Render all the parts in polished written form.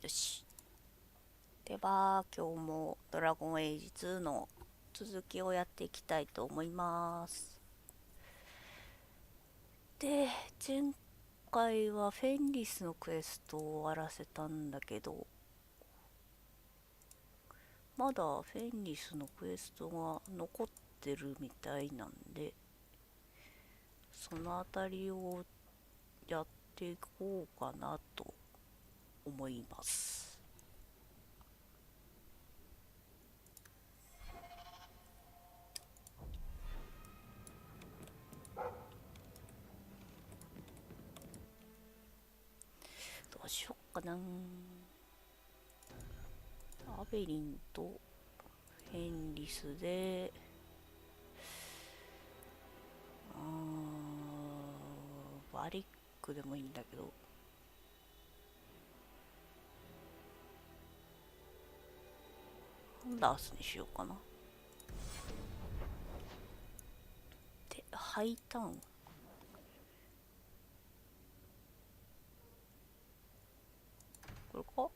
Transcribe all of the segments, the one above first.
よし。では、今日もドラゴンエイジ2の続きをやっていきたいと思います。で、前回はフェンリスのクエストを終わらせたんだけど、まだフェンリスのクエストが残ってるみたいなんで、そのあたりをやっていこうかなと思います。どうしよっかな。アベリンとフェンリスでバリックでもいいんだけど、ハンダースにしようかな。で、ハイタウン、これか。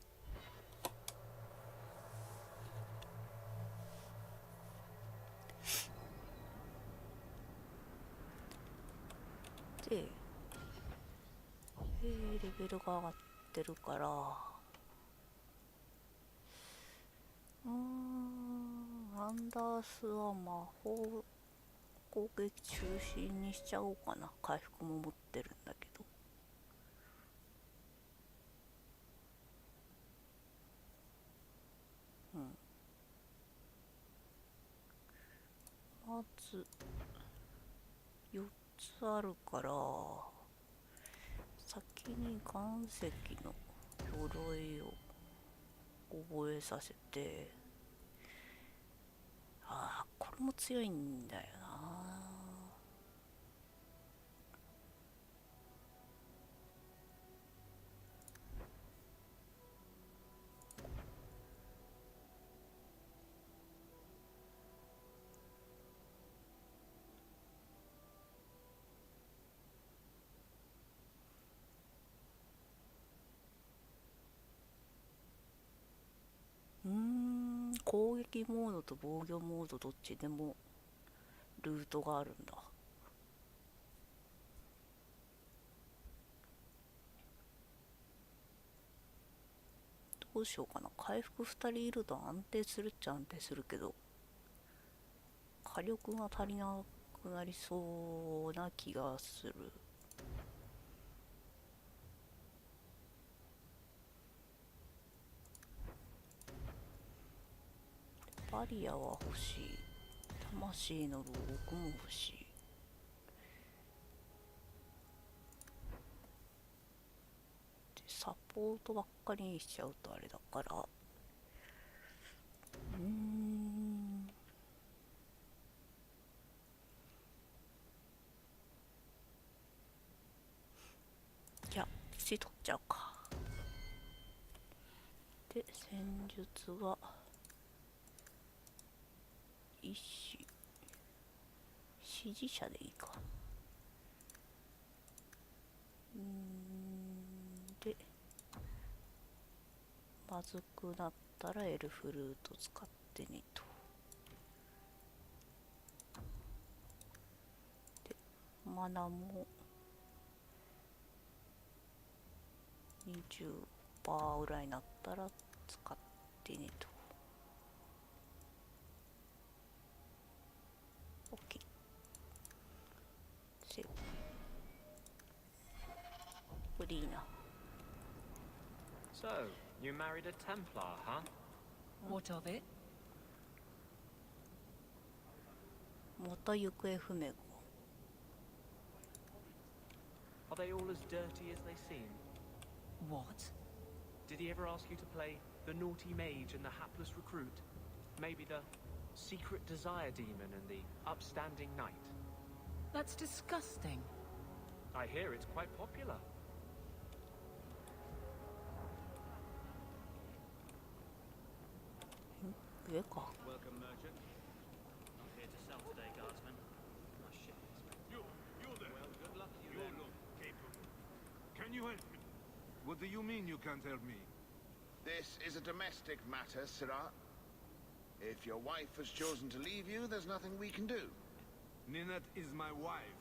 で、レベルが上がってるから、アンダースは魔法攻撃中心にしちゃおうかな。回復も持ってるんだけど。まず4つあるから、先に岩石の鎧を覚えさせて、これも強いんだよな。攻撃モードと防御モードどっちでもルートがあるんだ。どうしようかな。回復2人いると安定するっちゃ安定するけど、火力が足りなくなりそうな気がする。バリアは欲しい。魂の牢獄も欲しい。で、サポートばっかりにしちゃうとあれだから、じゃあ土取っちゃうか。で、戦術は医師、支持者でいいか。で、まずくなったらエルフルート使ってねと。で、マナも20% ぐらいになったら使ってねと。OK。セーブ。これでいいな。So, you married a Templar, huh? What of it? また行方不明。 Are they all as dirty as they seem? What? Did he ever ask you to play the naughty mage and the hapless recruit? Maybe the secret desire demon and the upstanding knight? That's disgusting. I hear it's quite popular. Welcome, merchant. Not here to sell today, guardsman. My ship is ready. You there. Well, good luck to you You then. look capable. Can you help me? What do you mean you can't help me? This is a domestic matter, Sirrah. If your wife has chosen to leave you, there's nothing we can do. Ninette is my wife.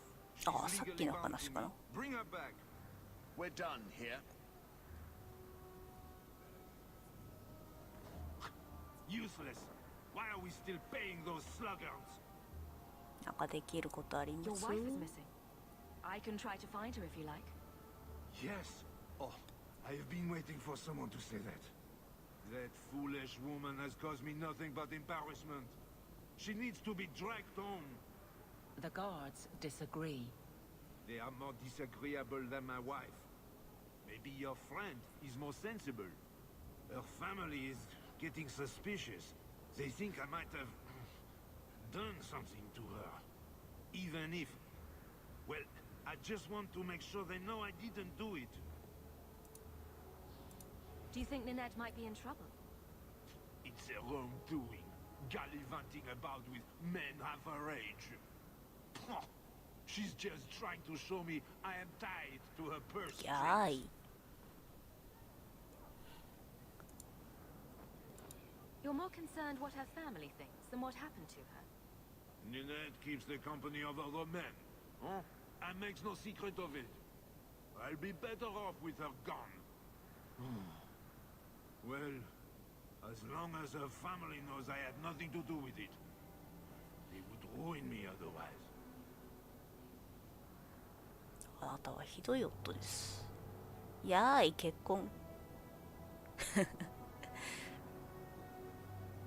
ああ、さっきの話かな。 Bring her back. We're done here. Useless. Why are we still paying those sluggards? なんかできることあり Your ます？ wife is missing. I can try to find her if you like. Yes. Oh, I have been waiting for someone to say that. That foolish woman has caused me nothing but embarrassment. She needs to be dragged home. The guards disagree. They are more disagreeable than my wife. Maybe your friend is more sensible. Her family is getting suspicious. They think I might have done something to her. Even if... Well, I just want to make sure they know I didn't do it. Do you think Ninette might be in trouble? It's her own doing. Gallivanting about with men half her age. Pah! She's just trying to show me I am tied to her purse strings. やーい。 You're more concerned what her family thinks than what happened to her. Ninette keeps the company of other men. Huh? And makes no secret of it. I'll be better off with her gone. Well, as long as her family knows I had nothing to do with it, they would ruin me otherwise. あなたはひどい夫です。やーい、結婚。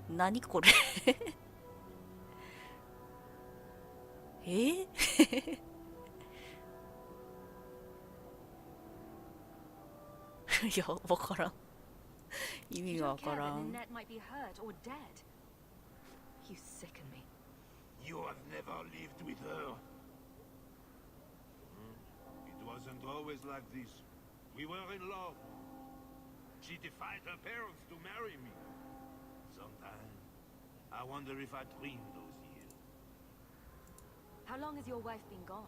何これいや、わからん。意味がわからん。 Ninette might be hurt or dead. You sicken me. You have never lived with her. It wasn't always like this. We were in love. She defied her parents to marry me. Sometimes, I wonder if I dreamed those years. How long has your wife been gone?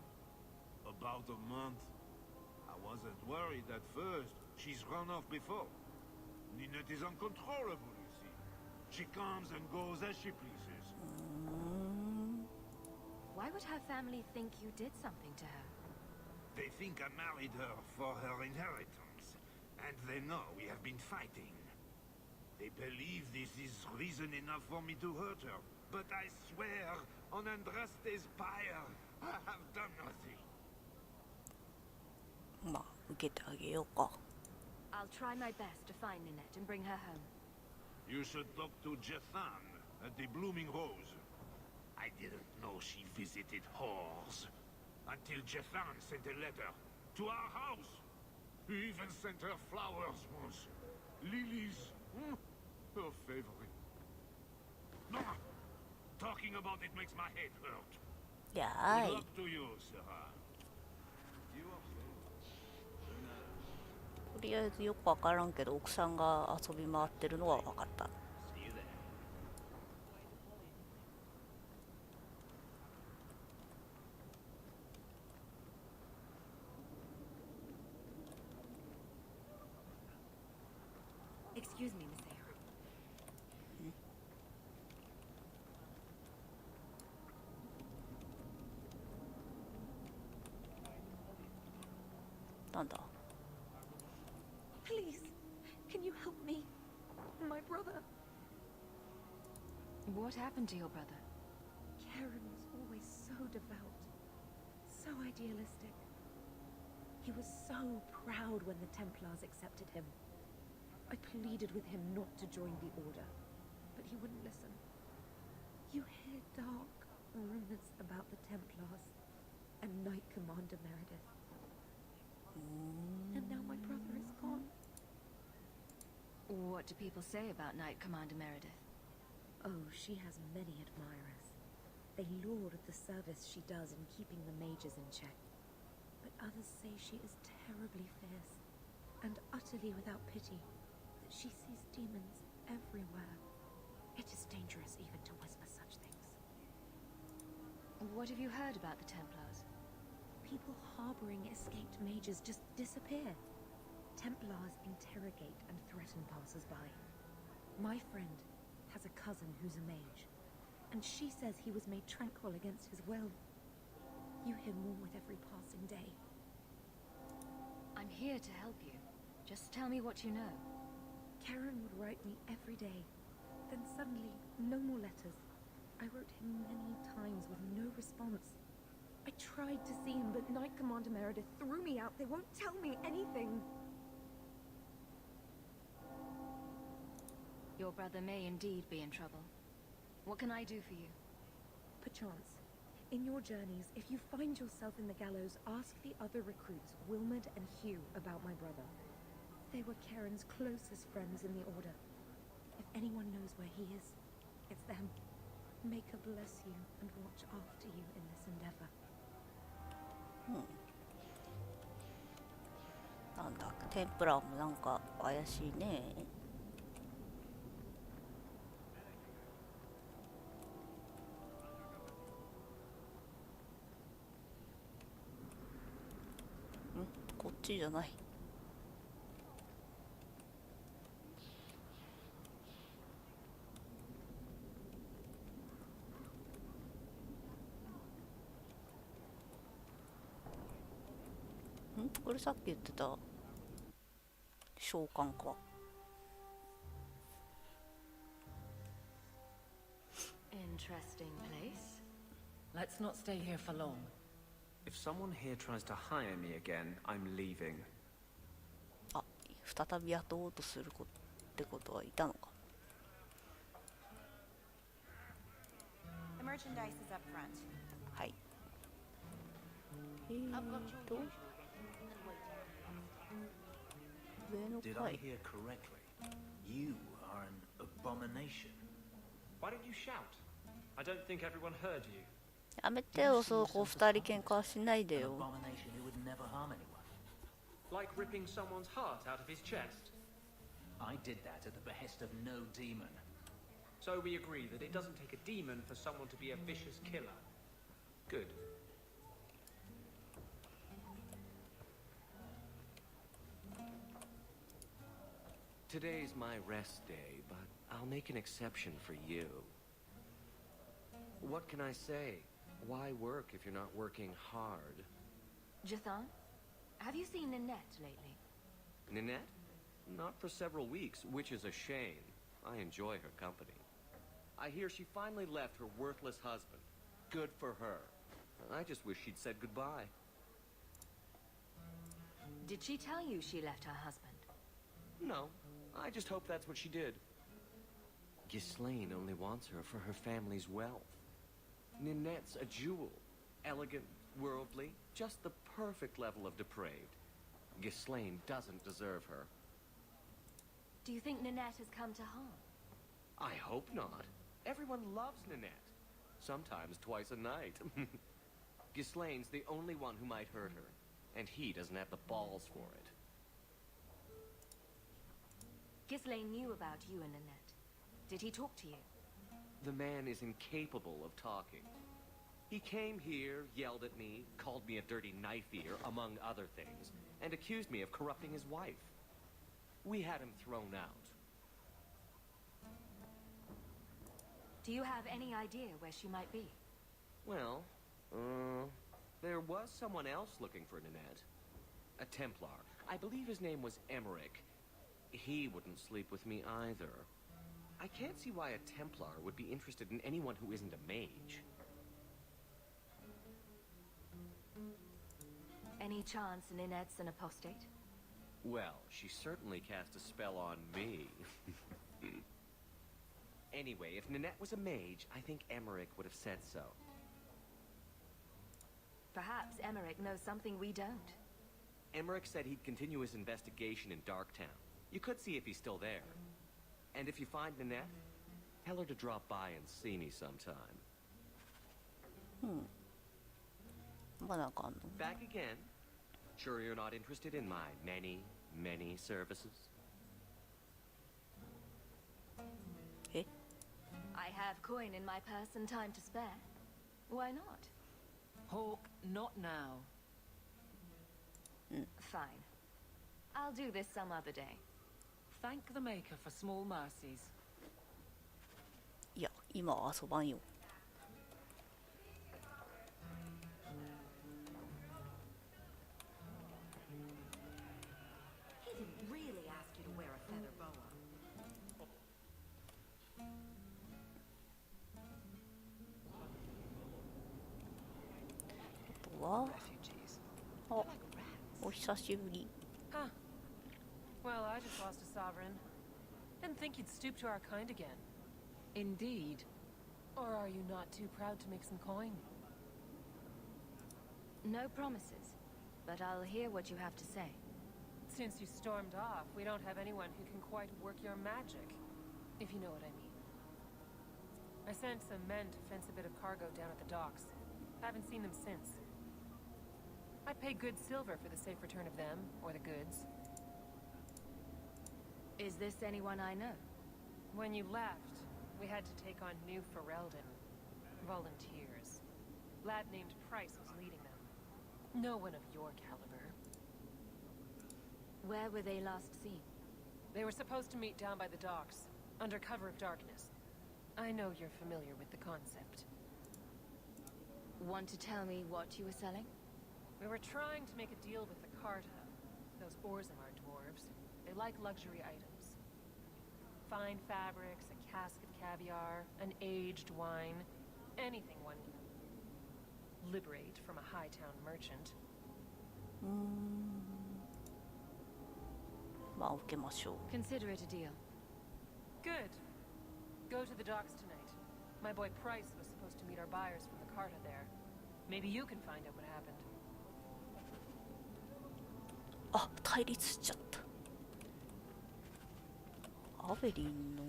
About a month. I wasn't worried at first. She's run off before. Ninette is uncontrollable, you see. She comes and goes as she pleases. Why would her family think you did something to her? They think I married her for her inheritance. And they know we have been fighting. They believe this is reason enough for me to hurt her. But I swear, on Andraste's pyre, I have done nothing. まあ、受けてあげようか。 I'll try my best to find Ninette and bring her home. You should talk to Jethan at the Blooming Rose. I didn't know she visited whores. Until Jethan sent a letter to our house. He even sent her flowers once. Lilies. Her favorite. Talking about it makes my head hurt. や Good ーい。 luck to you, Sarah. You are とりあえずよくわからんけど、奥さんが遊び回ってるのは分かった。 See you there. Excuse me, Miss Ayer. なんだ Please, can you help me? My brother. What happened to your brother? Karen was always so devout, so idealistic. He was so proud when the Templars accepted him. I pleaded with him not to join the Order, but he wouldn't listen. You hear dark rumors about the Templars and Knight Commander Meredith. And now my brother is gone. What do people say about Knight Commander Meredith? Oh, she has many admirers. They laud the service she does in keeping the mages in check. But others say she is terribly fierce and utterly without pity, that she sees demons everywhere. It is dangerous even to whisper such things. What have you heard about the Templars? People harboring escaped mages just disappear. Templars interrogate and threaten passers-by. My friend has a cousin who's a mage, and she says he was made tranquil against his will. You hear more with every passing day. I'm here to help you. Just tell me what you know. Karen would write me every day. Then suddenly, no more letters. I wrote him many times with no response. I tried to see him, but Knight Commander Meredith threw me out. They won't tell me anything. Your brother may indeed be in trouble. What can I do for you? Perchance. In your journeys, if you find yourself in the gallows, ask the other recruits, Wilmot and Hugh, about my brother. They were Karen's closest friends in the Order. If anyone knows where he is, it's them. May God bless you and watch after you in this endeavor. なんだ、テンプラーもなんか怪しいね。こっちじゃない。これさっき言ってた召喚か。Interesting place. Let's not stay here for long. If someone here tries to hire me again, I'm leaving. あ、再び雇おうとするってことはいたのか。The merchandise is up front. はい。上の Did 階。 I hear correctly? You are an abomination. Why don't you shout? I don't think everyone heard you. やめてよ、そうこう二人喧嘩しないで An よ。 abomination who would never harm anyone. Like ripping someone's heart out of his chest. I did that at the behest of no demon. So we agree that it doesn't take a demon for someone to be a vicious killer. Good. Today's my rest day, but I'll make an exception for you. What can I say? Why work if you're not working hard? Jathan, have you seen Ninette lately? Ninette? Not for several weeks, which is a shame. I enjoy her company. I hear she finally left her worthless husband. Good for her. I just wish she'd said goodbye. Did she tell you she left her husband? No, I just hope that's what she did. Ghislaine only wants her for her family's wealth. Ninette's a jewel. Elegant, worldly, just the perfect level of depraved. Ghislaine doesn't deserve her. Do you think Ninette has come to harm? I hope not. Everyone loves Ninette. Sometimes twice a night. Ghislaine's the only one who might hurt her, and he doesn't have the balls for it. Ghislaine knew about you and Ninette. Did he talk to you? The man is incapable of talking. He came here, yelled at me, called me a dirty knife-eater, among other things, and accused me of corrupting his wife. We had him thrown out. Do you have any idea where she might be? Well, there was someone else looking for Ninette. A Templar. I believe his name was Emmerich. He wouldn't sleep with me either. I can't see why a Templar would be interested in anyone who isn't a mage. Any chance Ninette's an apostate? Well, she certainly cast a spell on me. Anyway, if Ninette was a mage, I think Emmerich would have said so. Perhaps Emmerich knows something we don't. Emmerich said he'd continue his investigation in Darktown. You could see if he's still there. And if you find Ninette, tell her to drop by and see me sometime. Back again? Sure you're not interested in my many, many services? I have coin in my purse and time to spare. Why not? Hawk, not now. Fine. I'll do this some other day. Thank the Maker for small mercies. いや、今は遊ばんよ。He didn't really ask you to wear a feather boa. あとは、あ、お久しぶり。Huh. Well, I just lost a sovereign. Didn't think you'd stoop to our kind again. Indeed. Or are you not too proud to make some coin? No promises, but I'll hear what you have to say. Since you stormed off, we don't have anyone who can quite work your magic, if you know what I mean. I sent some men to fence a bit of cargo down at the docks. Haven't seen them since. I'd pay good silver for the safe return of them, or the goods. Is this anyone I know? When you left, we had to take on New Ferelden. Volunteers. Lad named Price was leading them. No one of your caliber. Where were they last seen? They were supposed to meet down by the docks, under cover of darkness. I know you're familiar with the concept. Want to tell me what you were selling? We were trying to make a deal with the Carta. Those Orzammar dwarves. They like luxury items. Fine fabrics, a cask of caviar, an aged wine. Anything one can liberate from a high-town merchant. まあ受けましょう。 Consider it a deal. Good. Go to the docks tonight. My boy Price was supposed to meet our buyers from the Carta there. Maybe you can find out what happened. あ、対立しちゃった。アベリンの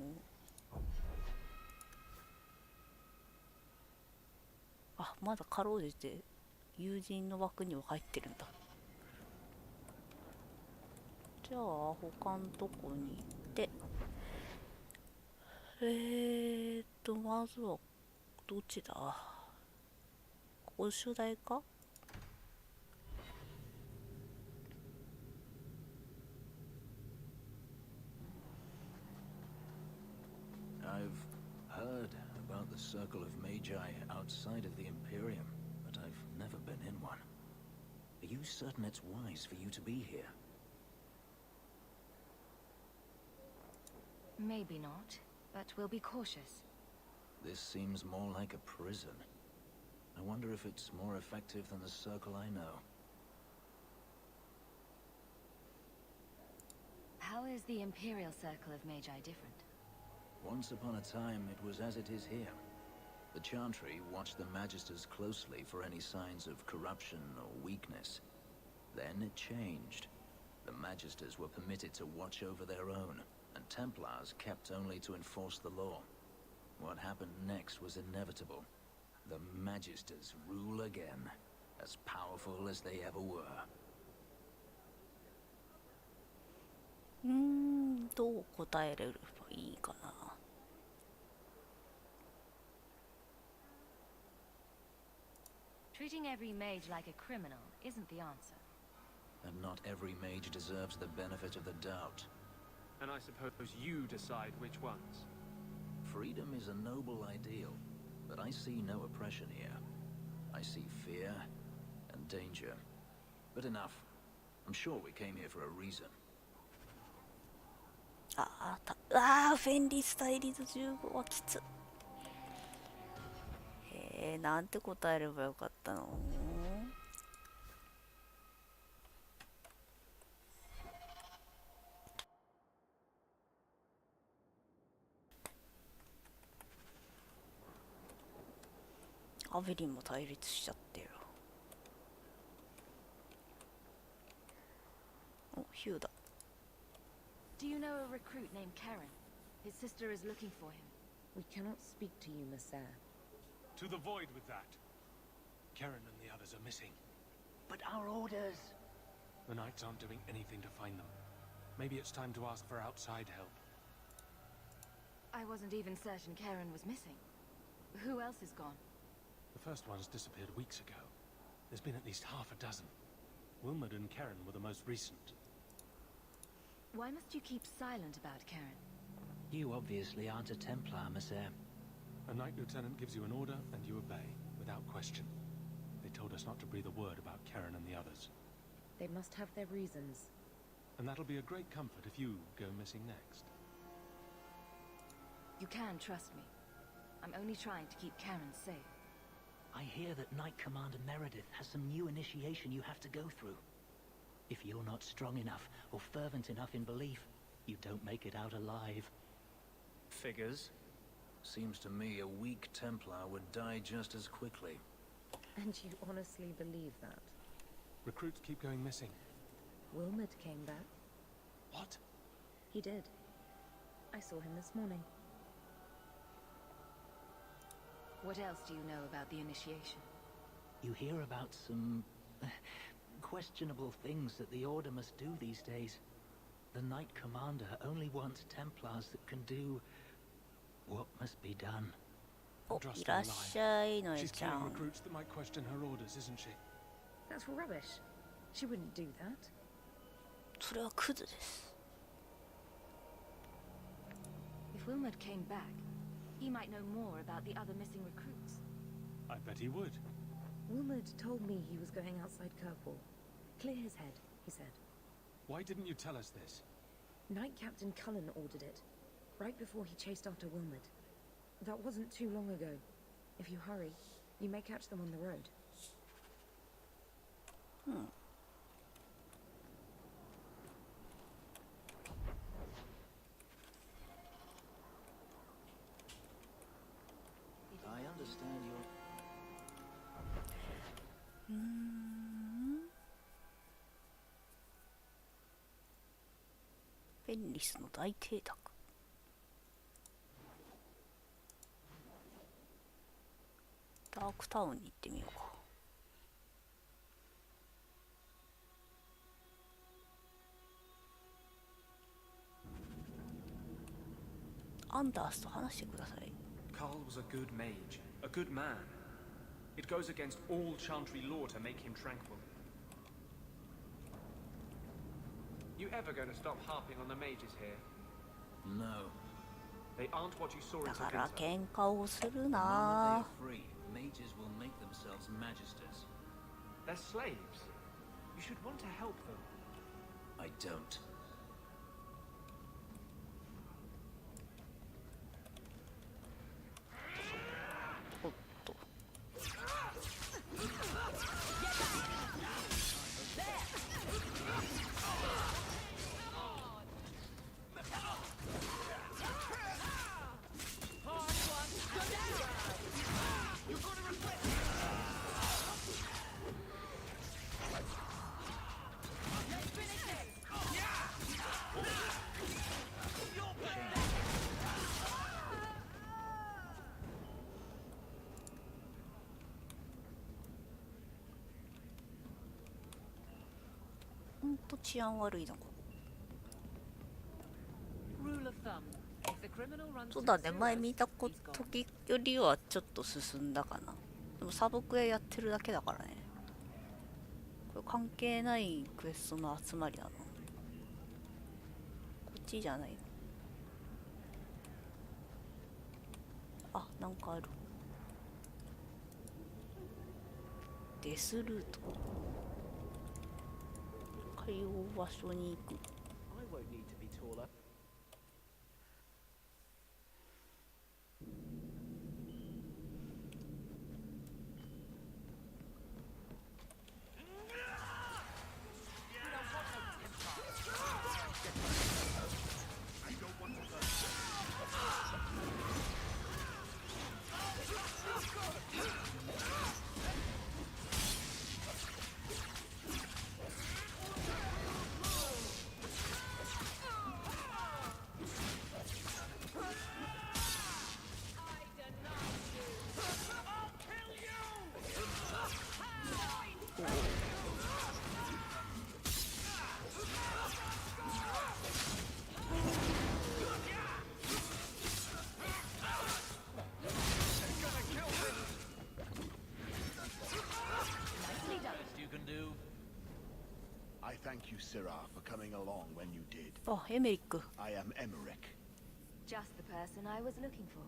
あ、まだかろうじて友人の枠には入ってるんだ。じゃあ他のとこに行ってまずはどっちだ。ここ主題か。I've heard about the Circle of Magi outside of the Imperium, but I've never been in one. Are you certain it's wise for you to be here? Maybe not, but we'll be cautious. This seems more like a prison. I wonder if it's more effective than the Circle I know. How is the Imperial Circle of Magi different? Once upon a time, it was as it is here. The Chantry watched the Magisters closely for any signs of corruption or weakness. Then it changed. The Magisters were permitted to watch over their own, and Templars kept only to enforce the law. What happened next was inevitable. The Magisters rule again, as powerful as they ever were. どう答えればいいかな。Treating every mage like a criminal isn't the answer. And not every mage deserves the benefit of the doubt. And I suppose you decide which ones. Freedom is a noble ideal, but I see no oppression here. I see fear and danger. But enough. I'm sure we came here for a reason. フェンリス対立15はきつ。なんて答えればよかったの。アベリンも対立しちゃってる。お、ヒューだ。Do you know a recruit named Karen? His sister is looking for him. We cannot speak to you, Messer. To the void with that. Karen and the others are missing. But our orders... The Knights aren't doing anything to find them. Maybe it's time to ask for outside help. I wasn't even certain Karen was missing. Who else is gone? The first ones disappeared weeks ago. There's been at least half a dozen. Wilmot and Karen were the most recent. Why must you keep silent about Karen? You obviously aren't a Templar, Monsieur. A Knight Lieutenant gives you an order, and you obey, without question. They told us not to breathe a word about Karen and the others. They must have their reasons. And that'll be a great comfort if you go missing next. You can trust me. I'm only trying to keep Karen safe. I hear that Knight Commander Meredith has some new initiation you have to go through. If you're not strong enough or fervent enough in belief, you don't make it out alive. Figures. Seems to me a weak Templar would die just as quickly. And you honestly believe that? Recruits keep going missing. Wilmot came back. What? He did. I saw him this morning. What else do you know about the initiation? You hear about some questionable things that the Order must do these days. The Knight Commander only wants Templars that can do what must be done. お、いらっしゃいのえ She's ちゃ killing ん。 recruits that might question her orders, isn't she? That's rubbish. She wouldn't do that. それはクズです。If Wilmot came back, he might know more about the other missing recruits. I bet he would. Wilmot told me he was going outside Kirkwall. Clear his head, he said. Why didn't you tell us this? Knight Captain Cullen ordered it, right before he chased after Wilmot. That wasn't too long ago. If you hurry, you may catch them on the road. I understand your... フェンリスの大邸宅。ダークタウンに行ってみようか。アンダースと話してください。Carl was a good mage, a good man. It goes against all Chantry law to make him tranquil. You ever going to stop harping on the mages here? No. They aren't what you saw in だから Savinta. 喧嘩をする The moment they な are free, mages will make themselves magisters. They're slaves. You should want to help them. I don't. おっと。ほんと治安悪いなここ。 Rule of thumb. If the criminal runs そう through だね、前 sewers, 見た he's gone. 時よりはちょっと進んだかな。でもサブクエやってるだけだからね。これ関係ないクエストの集まりなの。こっちじゃないの。あ、なんかある。デスルート。海洋場所に行く。 I won't need to be taller. I thank you, Sirah, for coming along when you did. あ、エメリック。 I am Emmerich. Just the person I was looking for.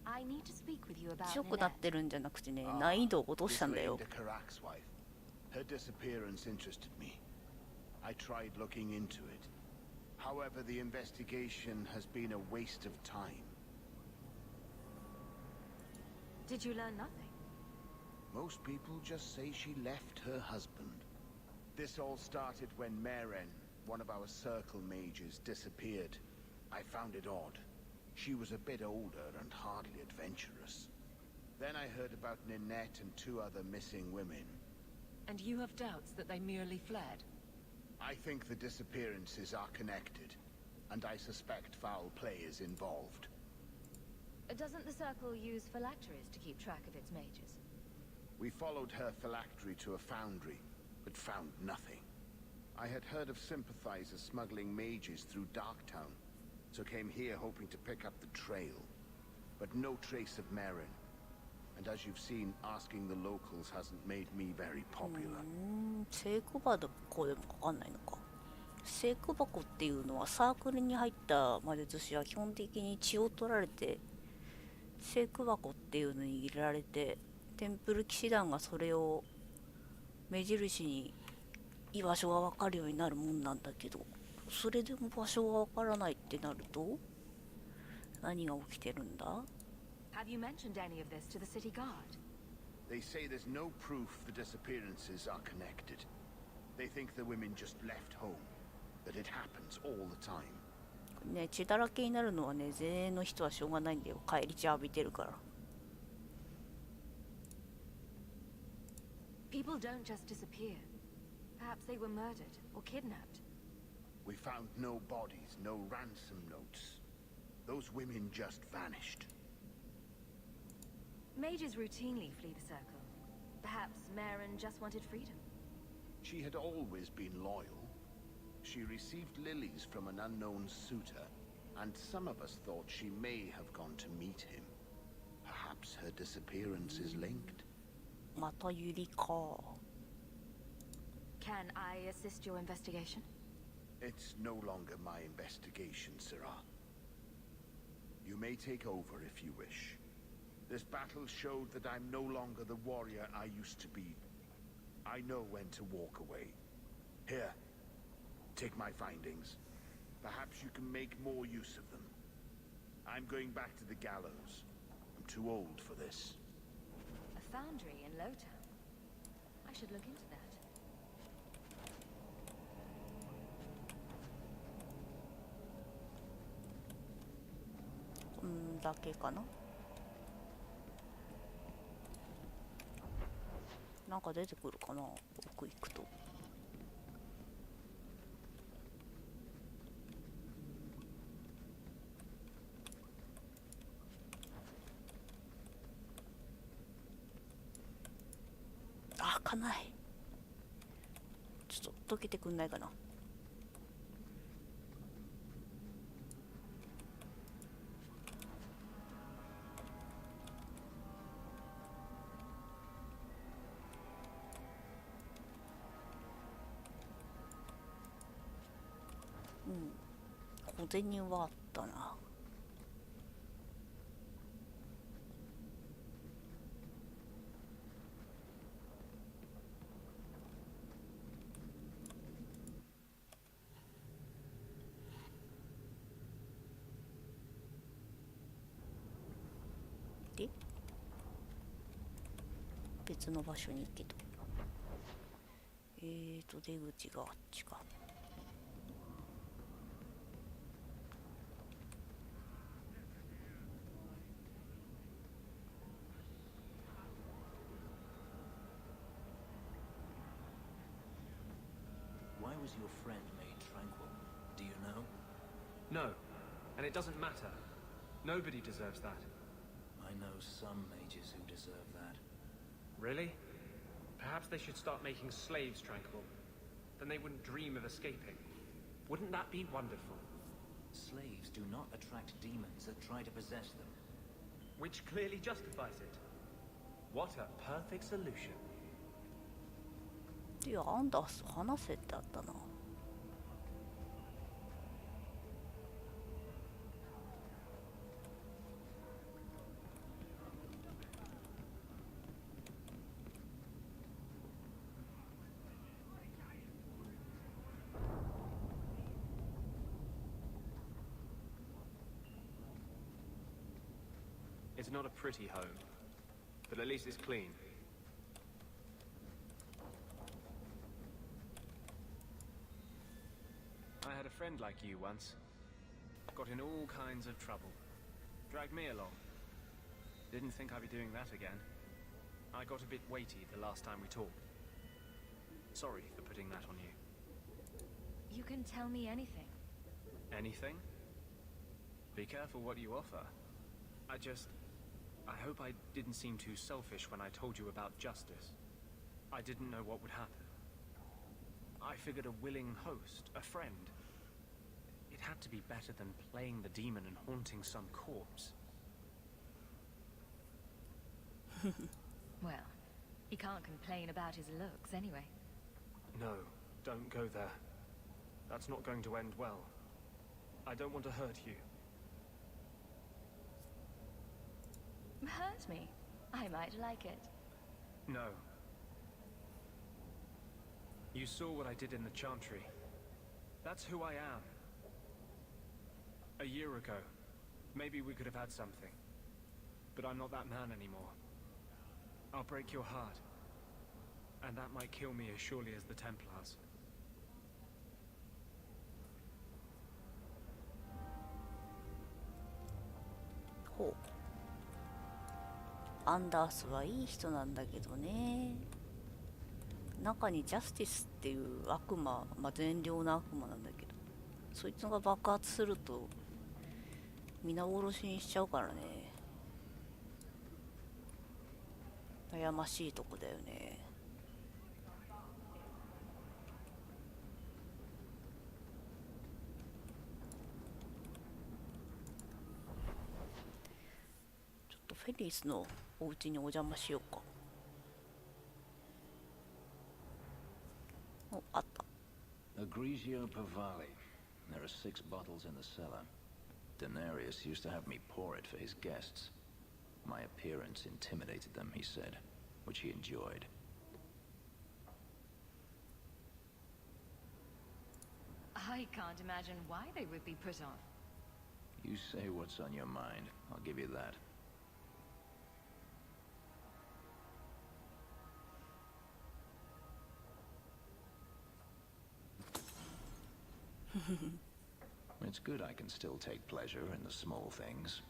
I need to speak with you about 強くなってるんじゃなくてね、難易度を落としたんだよ。 Her disappearance interested me. I tried looking into it. However, the investigation has been a waste of time. Did you learn nothing? Most people just say she left her husband. This all started when Maren, one of our circle mages, disappeared. I found it odd. She was a bit older and hardly adventurous. Then I heard about Ninette and 2 other missing women. And you have doubts that they merely fled? I think the disappearances are connected, and I suspect foul play is involved. Doesn't the Circle use phylacteries to keep track of its mages? We followed her phylactery to a foundry, but found nothing. I had heard of sympathizers smuggling mages through Darktown, so came here hoping to pick up the trail. But no trace of Maren. And as you've seen, asking the locals hasn't made me very popular. 聖句箱でもかかんないのか。聖句箱っていうのはサークルに入った魔術師は基本的に血を取られて、聖句箱っていうのに入れられて、テンプル騎士団がそれを目印に居場所が分かるようになるもんなんだけど、それでも場所が分からないってなると何が起きてるんだ？ Have you mentioned any of this to the city guard? They say there's no proof the disappearances are connected. They think the women just left home, that it happens all the time. ね、血だらけになるのはね、前衛の人はしょうがないんだよ。帰り血浴びてるから。People don't just disappear. Perhaps they were murdered or kidnapped. We found no bodies, no ransom notes. Those women just vanished. Mages routinely flee the Circle. Perhaps Maren just wanted freedom. She had always been loyal. She received lilies from an unknown suitor, and some of us thought she may have gone to meet him. Perhaps her disappearance is linked. またユリか。 Can I assist your investigation? It's no longer my investigation, Syrah. You may take over if you wish. This battle showed that I'm no longer the warrior I used to be. I know when to walk away. Here, take my findings. Perhaps you can make more use of them. I'm going back to the gallows. I'm too old for this. A foundry in Lowtown. I should look into that. だけかな。なんか出てくるかな、奥行くと。あ、開かない。ちょっと溶けてくんないかな。小銭はあったな。で、別の場所に行けと。出口があっちか。Why was your friend made tranquil? Do you know? No, and it doesn't matter. Nobody deserves that. I know some mages who deserve that. Really? Perhaps they should start making slaves tranquil. Then they wouldn't dream of escaping. Wouldn't that be wonderful? Slaves do not attract demons that try to possess them. Which clearly justifies it. What a perfect solution. いや、アンダースと話せってあったな。It's not a pretty home, but at least it's clean. I had a friend like you once. Got in all kinds of trouble. Dragged me along. Didn't think I'd be doing that again. I got a bit weighty the last time we talked. Sorry for putting that on you. You can tell me anything. Anything? Be careful what you offer. I hope I didn't seem too selfish when I told you about justice. I didn't know what would happen. I figured a willing host, a friend. It had to be better than playing the demon and haunting some corpse. Well, he can't complain about his looks anyway. No, don't go there. That's not going to end well. I don't want to hurt you. Hurt me? I might like it. No. You saw what I did in the Chantry. That's who I am. A year ago, maybe we could have had something. But I'm not that man anymore. I'll break your heart. And that might kill me as surely as the Templars.ほう。アンダースはいい人なんだけどね。中にジャスティスっていう悪魔、善良な悪魔なんだけど、そいつが爆発すると皆殺しにしちゃうからね。悩ましいとこだよね。ちょっとフェリスのお家にお邪魔しようか。お、あった。Egregio Pavali. There are 6 bottles in the cellar. Denarius used to have me pour it for his guests. My appearance intimidated them, he said, which he enjoyed. I can't imagine why they would be put off. You say what's on your mind. I'll give you that. It's good I can still take pleasure in the small things.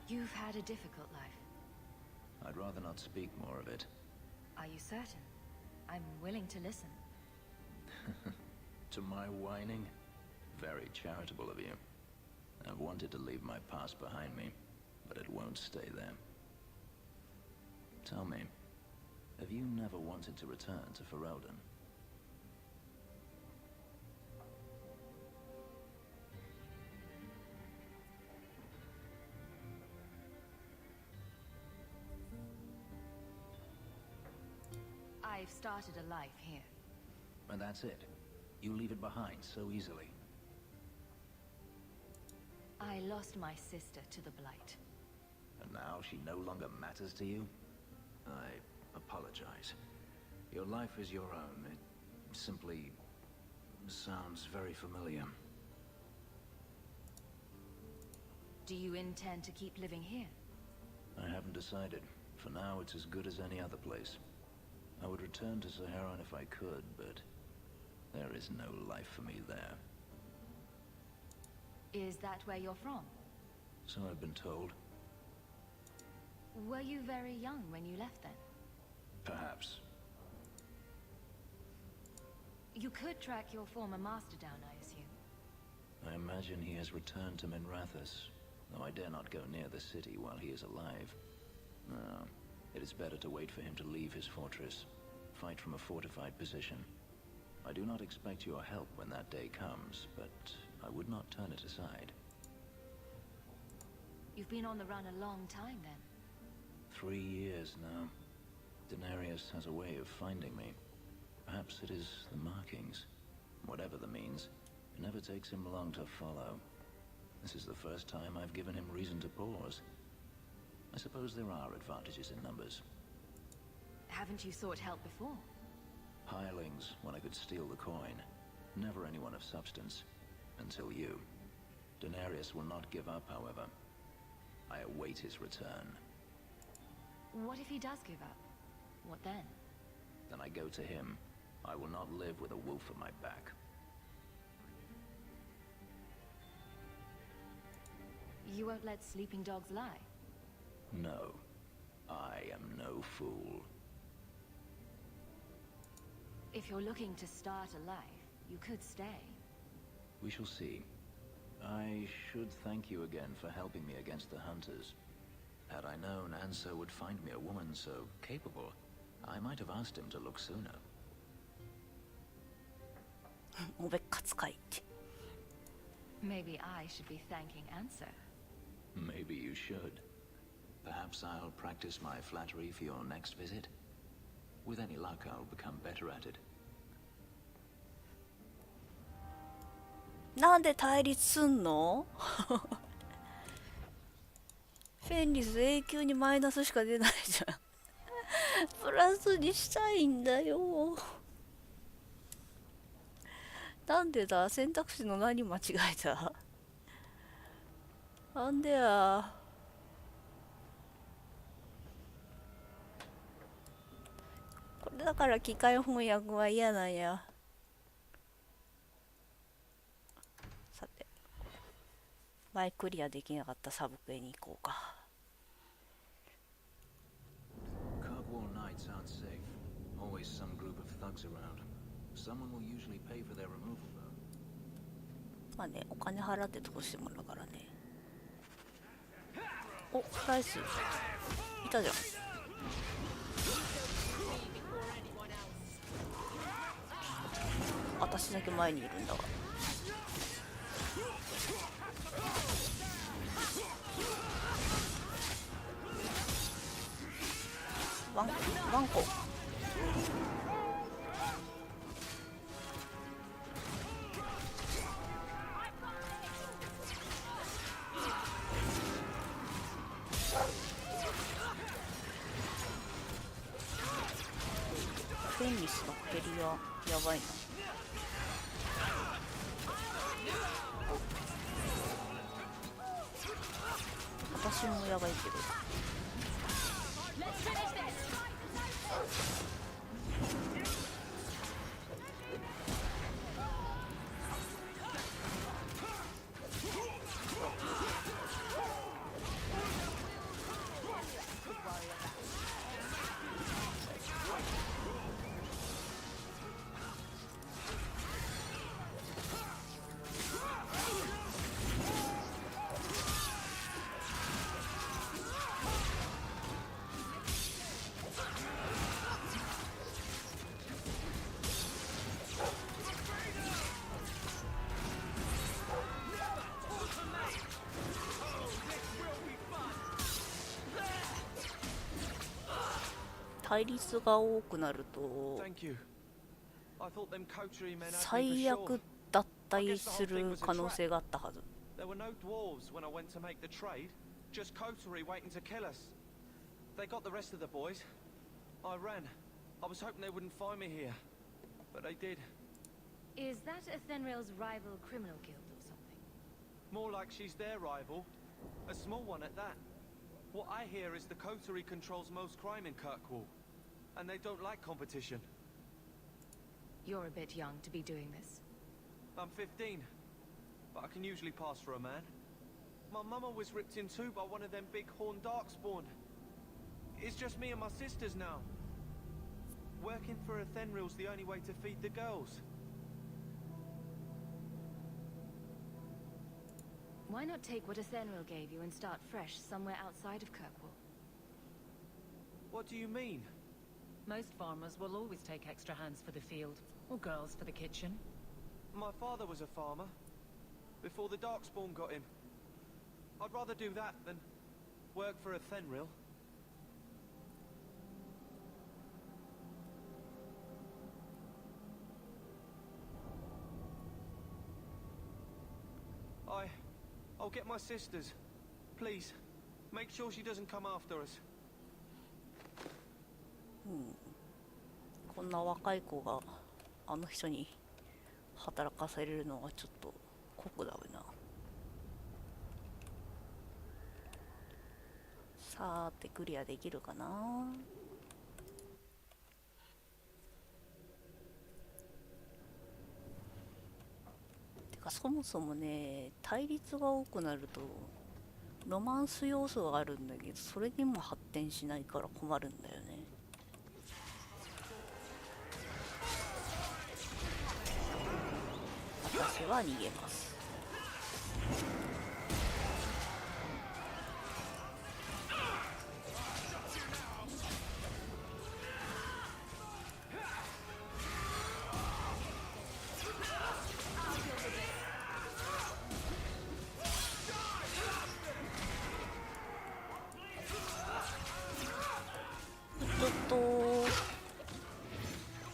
You've had a difficult life. I'd rather not speak more of it. Are you certain? I'm willing to listen. To my whining? Very charitable of you. I've wanted to leave my past behind me, but it won't stay there. Tell me, have you never wanted to return to Ferelden? I've started a life here. And that's it? You leave it behind so easily? I lost my sister to the Blight. And now she no longer matters to you? I apologize. Your life is your own. It simply sounds very familiar. Do you intend to keep living here? I haven't decided. For now, it's as good as any other place. I would return to Saharan if I could, but there is no life for me there. Is that where you're from? So I've been told. Were you very young when you left then? Perhaps. You could track your former master down, I assume. I imagine he has returned to Minrathous, though I dare not go near the city while he is alive. No, it is better to wait for him to leave his fortress, fight from a fortified position. I do not expect your help when that day comes, but I would not turn it aside. You've been on the run a long time then. 3 years now. Denarius has a way of finding me. Perhaps it is the markings. Whatever the means, it never takes him long to follow. This is the first time I've given him reason to pause. I suppose there are advantages in numbers. Haven't you sought help before? Hirelings, when I could steal the coin. Never anyone of substance. Until you. Denarius will not give up, however. I await his return. What if he does give up? What then? Then I go to him. I will not live with a wolf at my back. You won't let sleeping dogs lie? No. I am no fool. If you're looking to start a life, you could stay. We shall see. I should thank you again for helping me against the hunters. Had I known Anso would find me a woman so capable, I might have asked him to look sooner. おべっか使いって。Maybe I should be thanking Anso. Maybe you should. Perhaps I'll practice my flattery for your next visit. With any luck, I'll become better at it. なんで対立すんの？フェンリス永久にマイナスしか出ないじゃん。プラスにしたいんだよ。なんでだ？選択肢の何間違えた？なんでや。これだから機械翻訳は嫌なんや。さて、前クリアできなかったサブクエに行こうか。Kirkwall nights aren't safe. Always some group of thugs around. Someone will usually pay for their removal though. まあね、お金払って通してもらうからね。お、ライスいたじゃん。私だけ前にいるんだわ。ワンコ。フェンリスの蹴りはやばいな。私もやばいけど。対立が多くなると最悪だったりする可能性があったはず。There were no dwarves when I went to make the trade, just coterie waiting to kill us. They got the rest of the boys. I ran. I was hoping they wouldn't find me here, but they did. Is that Athenril's rival criminal guild or something? More like she's their rival, a small one at that. What I hear is the coterie controls most crime in Kirkwall, and they don't like competition. You're a bit young to be doing this. I'm 15, but I can usually pass for a man. My mama was ripped in two by one of them big horned darkspawn. It's just me and my sisters now. Working for Athenril's the only way to feed the girls. Why not take what Athenril gave you and start fresh somewhere outside of Kirkwall? What do you mean? Most farmers will always take extra hands for the field, or girls for the kitchen. My father was a farmer, before the Darkspawn got him. I'd rather do that than work for Athenril. I'll get my sisters. Please, make sure she doesn't come after us. こんな若い子があの人に働かされるのはちょっと酷だわな。さーてクリアできるかな。てかそもそもね、対立が多くなるとロマンス要素があるんだけど、それにも発展しないから困るんだよね。私は逃げます。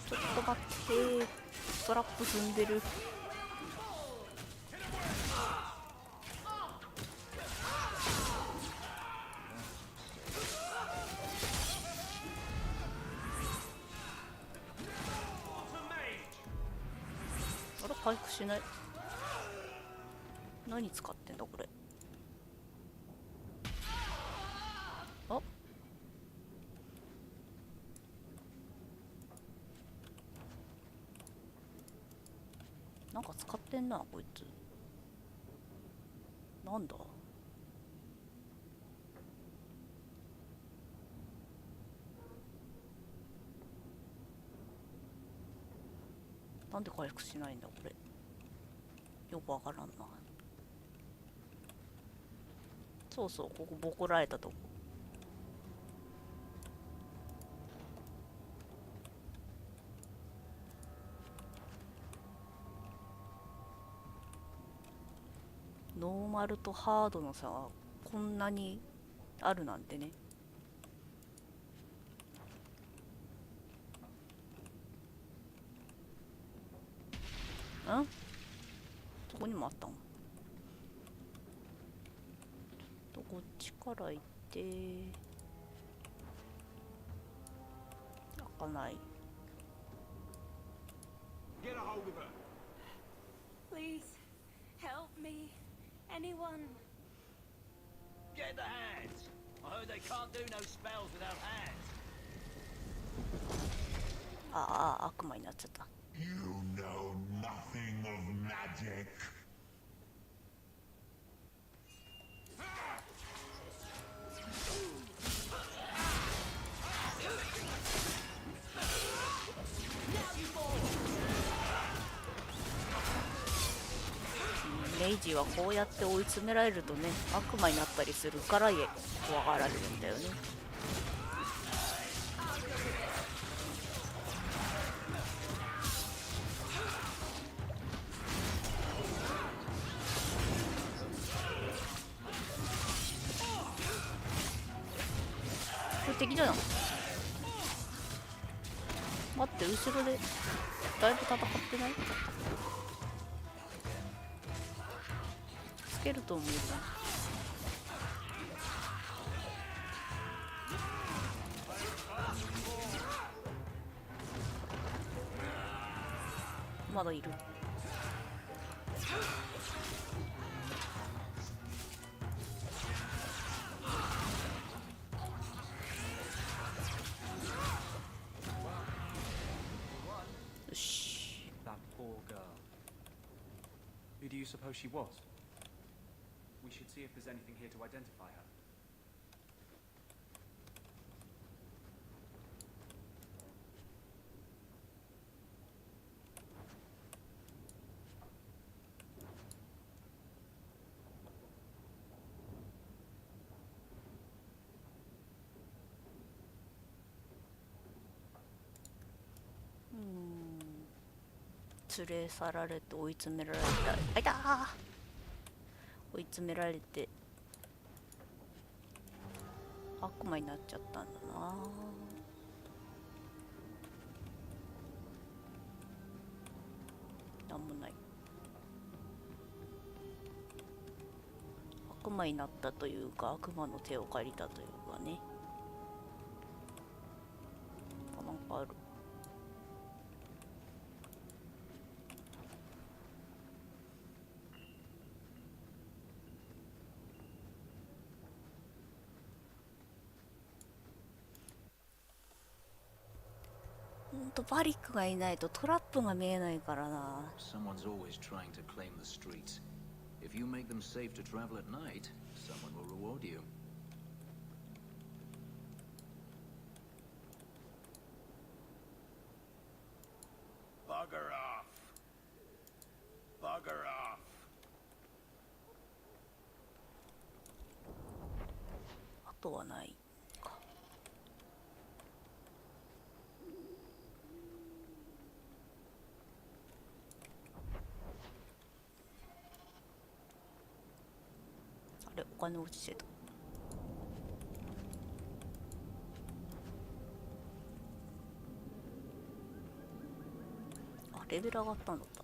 ちょっと待って、トラップ踏んでる。あれ、回復しない。何使ってんだこれ。あ、なんか使ってんなこいつ。なんだ。なんで回復しないんだこれ。よくわからんな。そうそう、ここボコられたとこ。ノーマルとハードの差がこんなにあるなんてね。ん？そこにもあったの？こっちから行って開かない。Get a hold of her. Please, help me. Anyone? Get the hands. I heard they can't do no spells without hands. ああ、悪魔になっちゃった。You know nothing of magic. レイジはこうやって追い詰められるとね、悪魔になったりするから怖がられるんだよね。これ敵じゃん。待って、後ろでだいぶ戦ってない？スケルトンもいるな。まだいる。よし。 That poor girl. Who do you suppose she was? We should see if there's anything here to identify her.連れ去られて追い詰められた。あいたー、追い詰められて悪魔になっちゃったんだな。なんもない。悪魔になったというか、悪魔の手を借りたというかね。なんかある。とバリックがいないとトラップが見えないからな。 Someone's always trying to claim the streets. If you make them safe to travel at night, someone will reward you. Bugger off. Bugger off. あとはないか。あれ、お金落ちてた。レベル上がったんだった。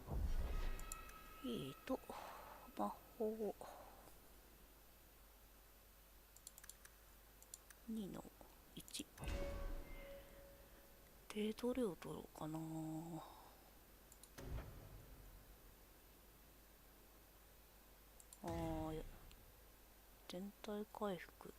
魔法2の1で、どれを取ろうかな。全体回復。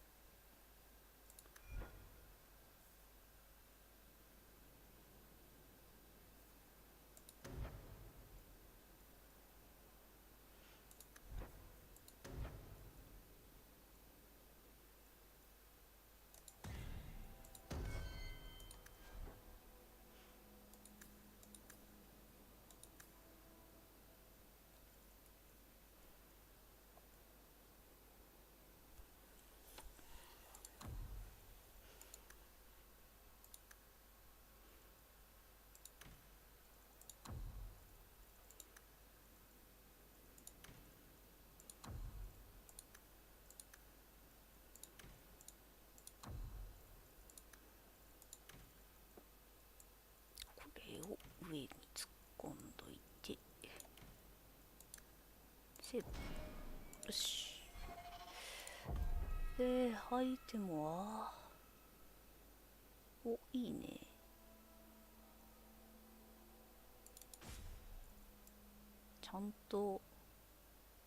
上に突っ込んどいて、セーブ。よし。で、アイテムは、お、いいね。ちゃんと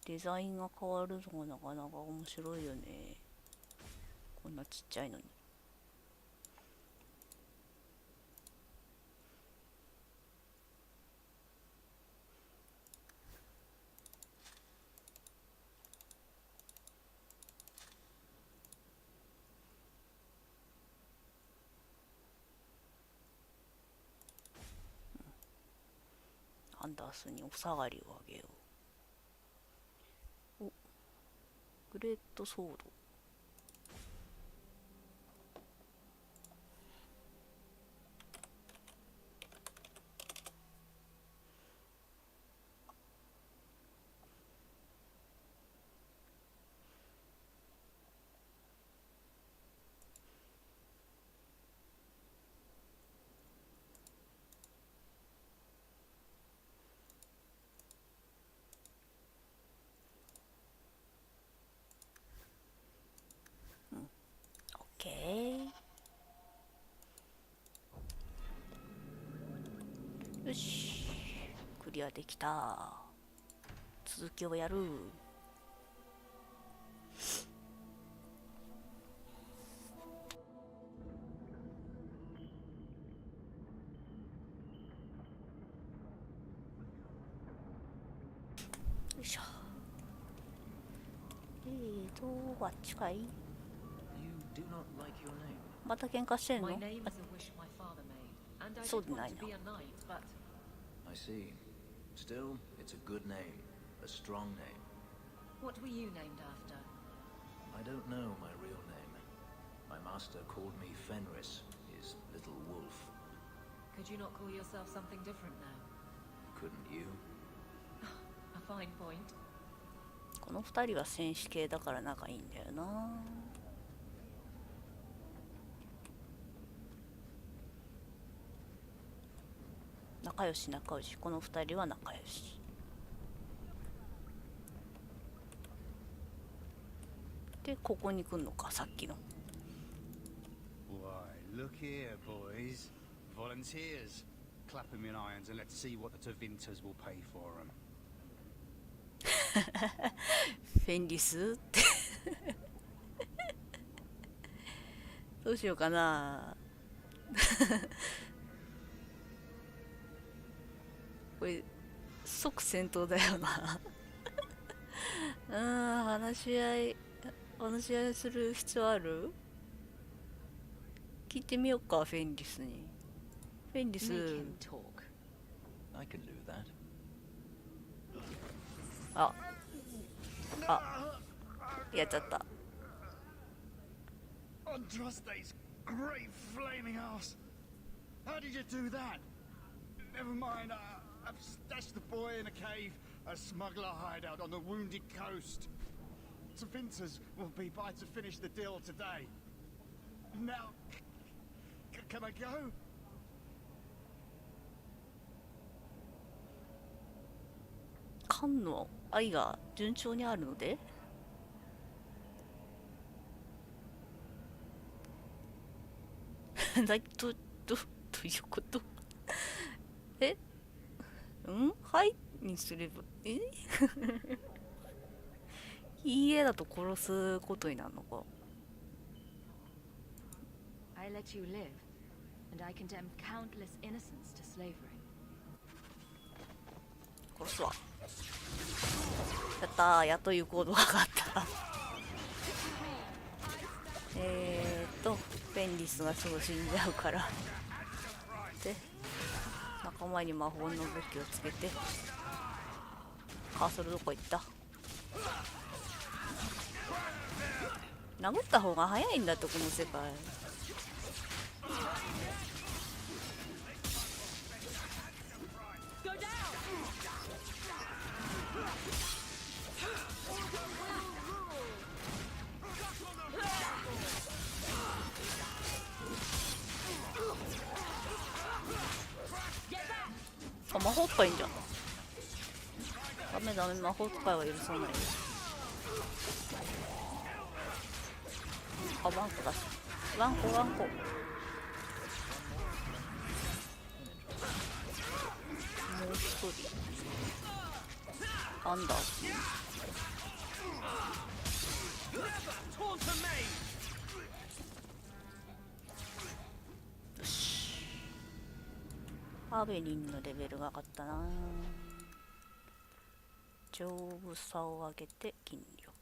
デザインが変わるのがなかなか面白いよね。こんなちっちゃいのに。アンダースにお下がりをあげよう。お、グレートソード。よし、クリアできた。続きをやる。よいしょ。あっちかい。また喧嘩してんの？そうでないな。I see. Still, it's a good name. A strong name. What were you named after? I don't know my real name. My master called me Fenris, his little wolf. Could you not call yourself something different now? Couldn't you? A fine point. この二人は戦士系だから仲いいんだよな。仲良し仲良し、この二人は仲良し。で、ここに来んのか、さっきの。Why, look here, boys. Volunteers. Clap them in irons and let's see what the Tevinters will pay for them. フェンリスってどうしようかなこれ即戦闘だよな話し合いする必要ある？聞いてみようか、フェンリスに。フェンリス。あ、やっちゃった。Andraste's great flaming ass. How did you do that? Never mind, I've stashed the boy in a cave, a smuggler hideout on the Wounded Coast. Vinters will be by to finish the deal today. Now, can I go? カンの愛が順調にあるのでどういうことはいにすればいいえだと殺すことになるのか。 I let you live, and I condemn countless innocents to slavery. 殺すわ。やったー、やっという行動が上がったフェンリスがすぐ死んじゃうからで、仲間に魔法の武器をつけて、カーソルどこ行った？殴った方が早いんだってこの世界。あ、魔法使いんじゃん。ダメダメ、魔法使いは許さないよ。あ、ワンコだし。ワンコ。もう一人。アンダース。よし。アベリンのレベルが上がったな。丈夫さを上げて筋力。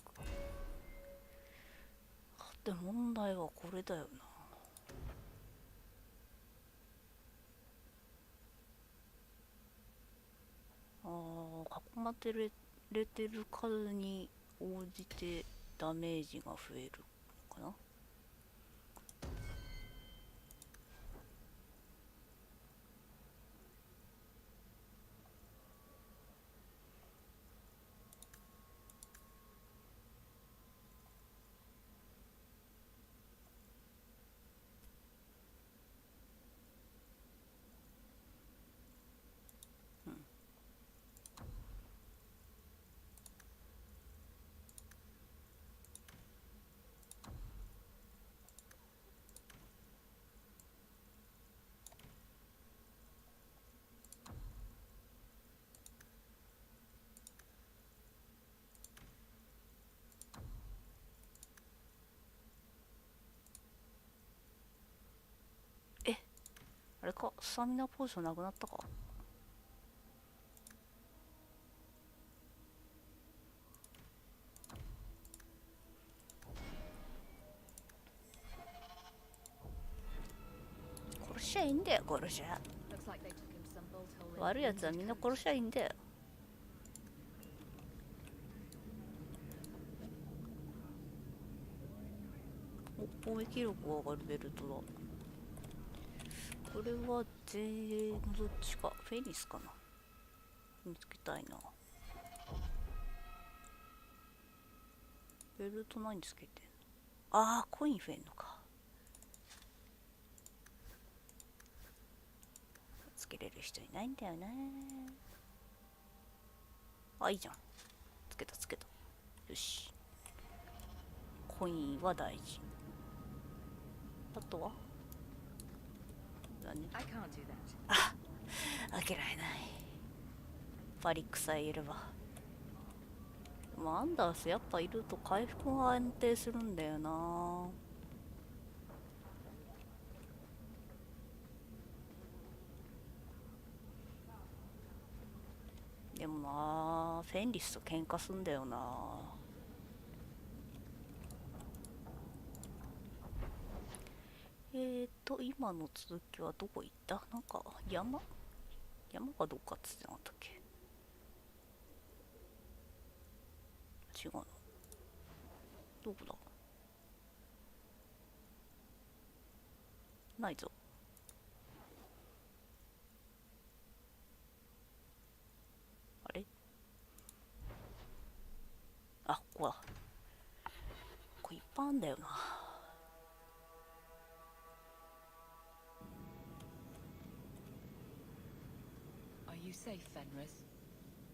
で問題はこれだよな。囲まれてる数に応じてダメージが増えるのかな。あれか、スタミナポーションなくなったか。殺しゃいいんだよ、殺しゃ。悪いやつはみんな殺しゃいいんだよ。お、攻撃力が上がるベルトだ。これは全員どっちか。フェニスかな。見つけたいな。ベルト何つけてんの？ああ、コイン増えんのか。つけれる人いないんだよね。あ、いいじゃん。つけた。よし。コインは大事。あとはあ、開けられない。バリックさえいれば。アンダースやっぱいると回復が安定するんだよな。な。フェンリスと喧嘩すんだよな。今の続きはどこ行った？なんか山がどっかっつってなかったっけ？違うな。どこだ？ないぞ。あれ？あ、ここだ。これいっぱいあんだよな。You safe, Fenris?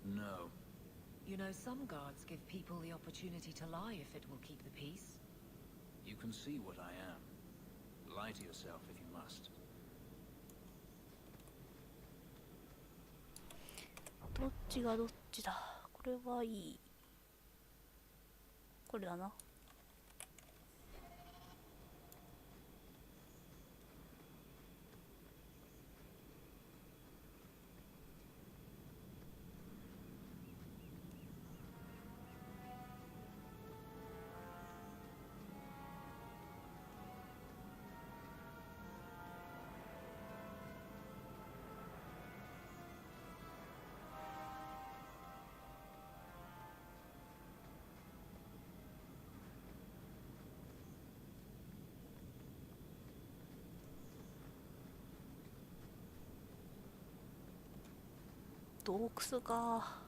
No. You know, some guards give people the opportunity to lie if it will keep the peace. You can see what I am. Lie to yourself if you must. どっちがどっちだ？これはいい。これだな。洞窟か。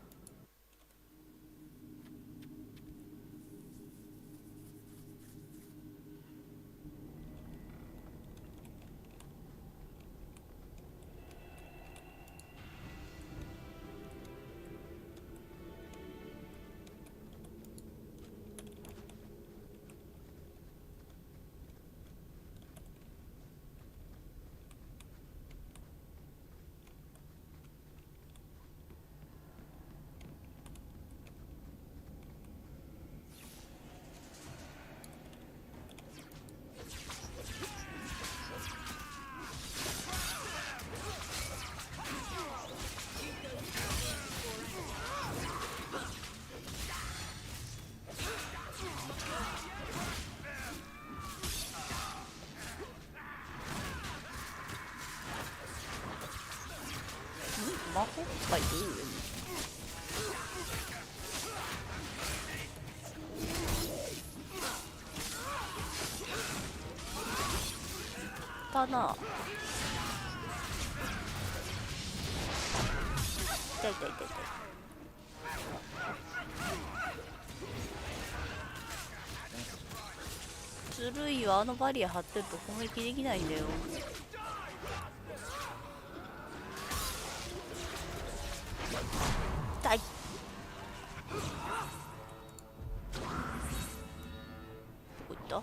魔法使いでいいよね。だな。痛い痛い痛い痛い。ずるいよ、あのバリア張ってると攻撃できないんだよ。痛い。どこ行った？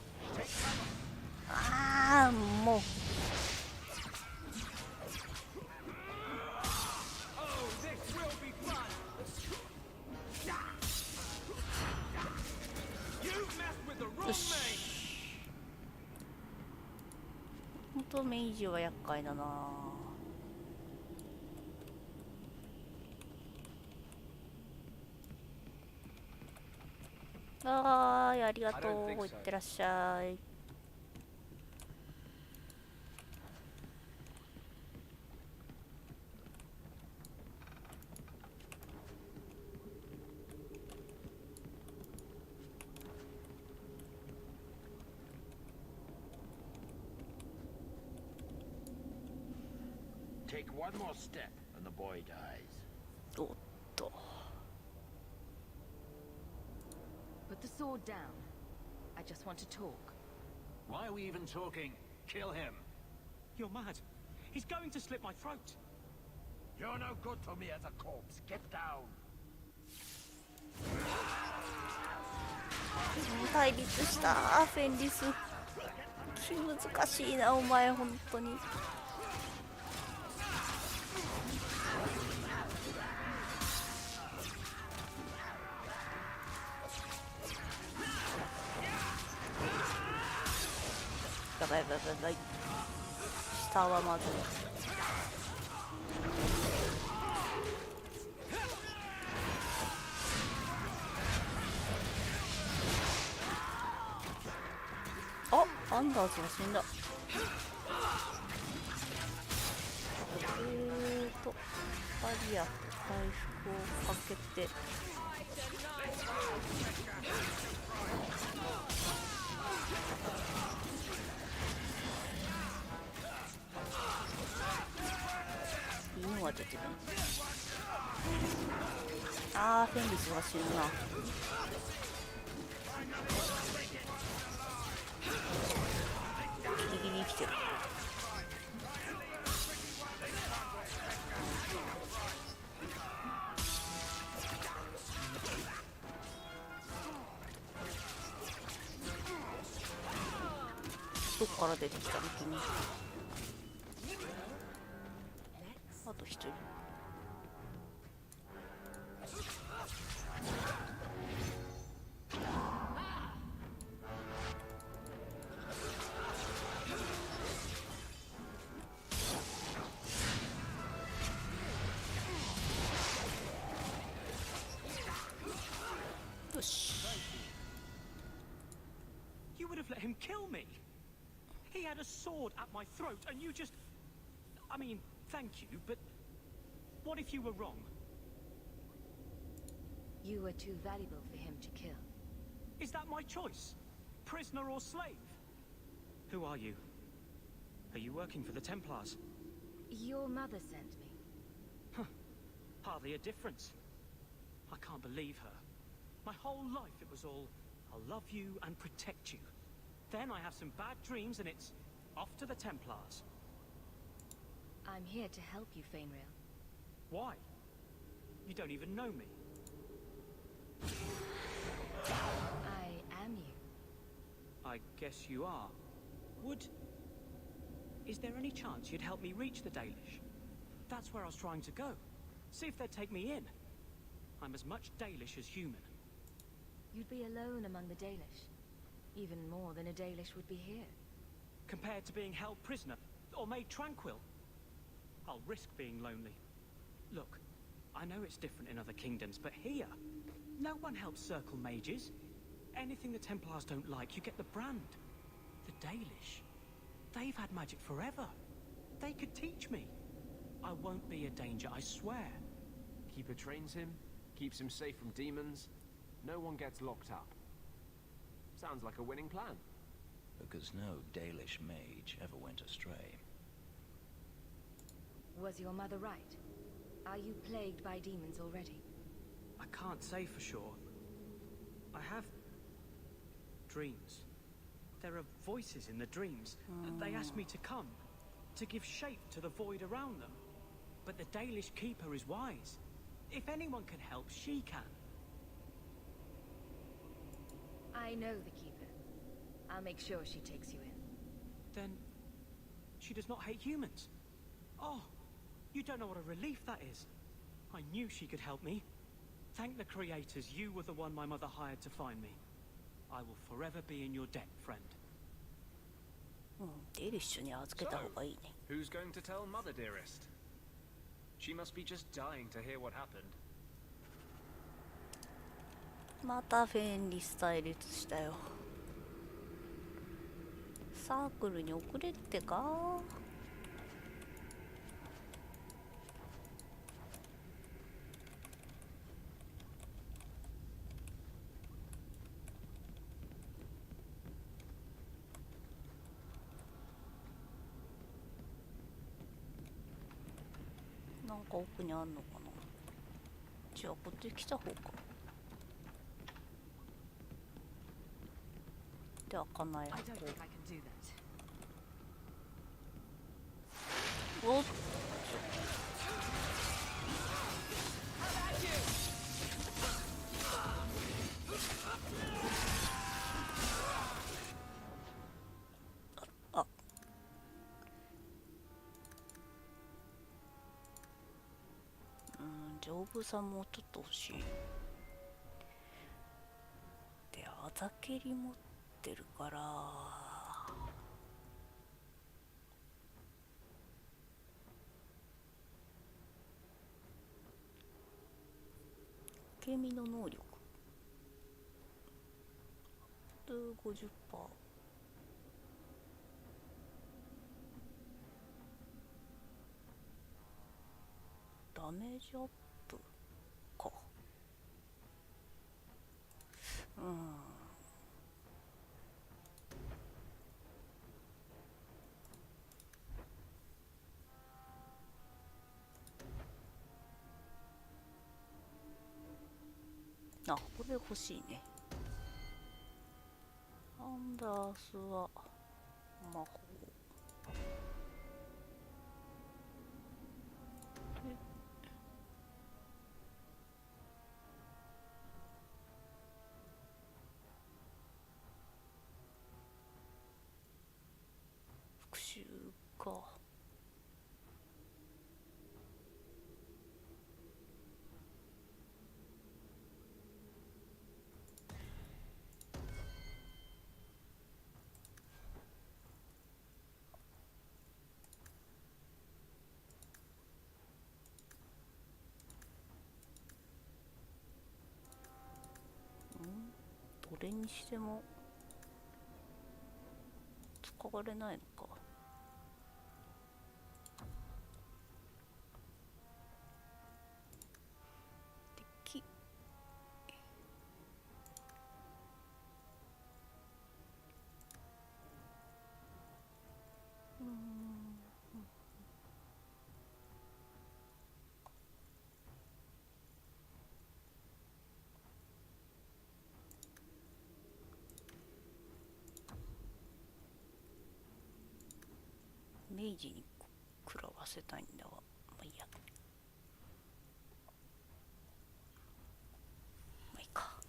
ああ、もう。よし。本当メイジは厄介だな。あーい、ありがとう。いってらっしゃい。Take one more step and the boy dies. おっと。Put the sword down. I just want to talk. Why are we even talking? Kill him. You're mad. He's going to slit my throat. You're no good to me as a corpse. Get down. 対立したフェンリス。難しいなお前本当に。やばいやばいやばい。下はまずアンダーズが死んだ。バリアと回復をかけて、犬は出てる。あー、フェンリスが死ぬな。ギリギリ生きてる。どっから出てきたの君。あと一人。よし。You would have let him kill me. He had a sword at my throat, and you just... I mean, thank you, but... What if you were wrong? You were too valuable for him to kill. Is that my choice? Prisoner or slave? Who are you? Are you working for the Templars? Your mother sent me. Huh. Hardly a difference. I can't believe her. My whole life it was all, I'll love you and protect you. Then I have some bad dreams and it's off to the Templars. I'm here to help you, Fainrail. Why? You don't even know me. I am you. I guess you are. Is there any chance you'd help me reach the Dalish? That's where I was trying to go. See if they'd take me in. I'm as much Dalish as human. You'd be alone among the Dalish. Even more than a Dalish would be here. Compared to being held prisoner, or made tranquil, I'll risk being lonely. Look, I know it's different in other kingdoms, but here, no one helps circle mages. Anything the Templars don't like, you get the brand. The Dalish, they've had magic forever. They could teach me. I won't be a danger, I swear. Keeper trains him, keeps him safe from demons. No one gets locked up. Sounds like a winning plan. Because no Dalish mage ever went astray. Was your mother right? Are you plagued by demons already? I can't say for sure. I have dreams. There are voices in the dreams. They ask me to come, to give shape to the void around them. But the Dalish keeper is wise. If anyone can help, she can. I know the Keeper. I'll make sure she takes you in. Then she does not hate humans. Oh, you don't know what a relief that is. I knew she could help me. Thank the creators, you were the one my mother hired to find me. I will forever be in your debt, friend. Who's going to tell Mother, dearest? She must be just dying to hear what happened. またフェンリス対立したよ。サークルに遅れってか。なんか奥にあんのかな。じゃあこっち来た方か。で開かない方。おっ。あ。丈夫さもうちょっと欲しい。で、あざけり持ってるから。ケミの能力。50%。メージアップか。あ、これ欲しいね。アンダースは魔法。復讐か。どれにしても使われないのか。敵。明治に食らわせたいんだが、まあいいや。まあいいか。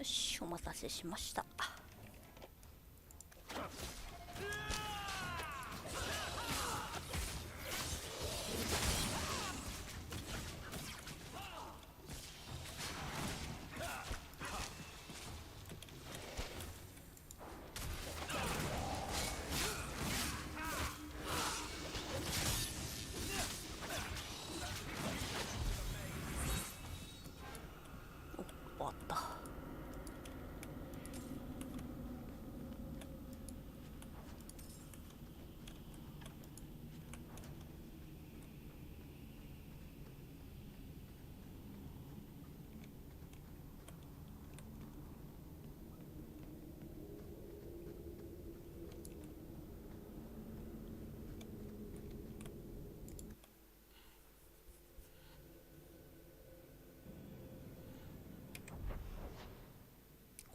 よし、お待たせしました。終わった。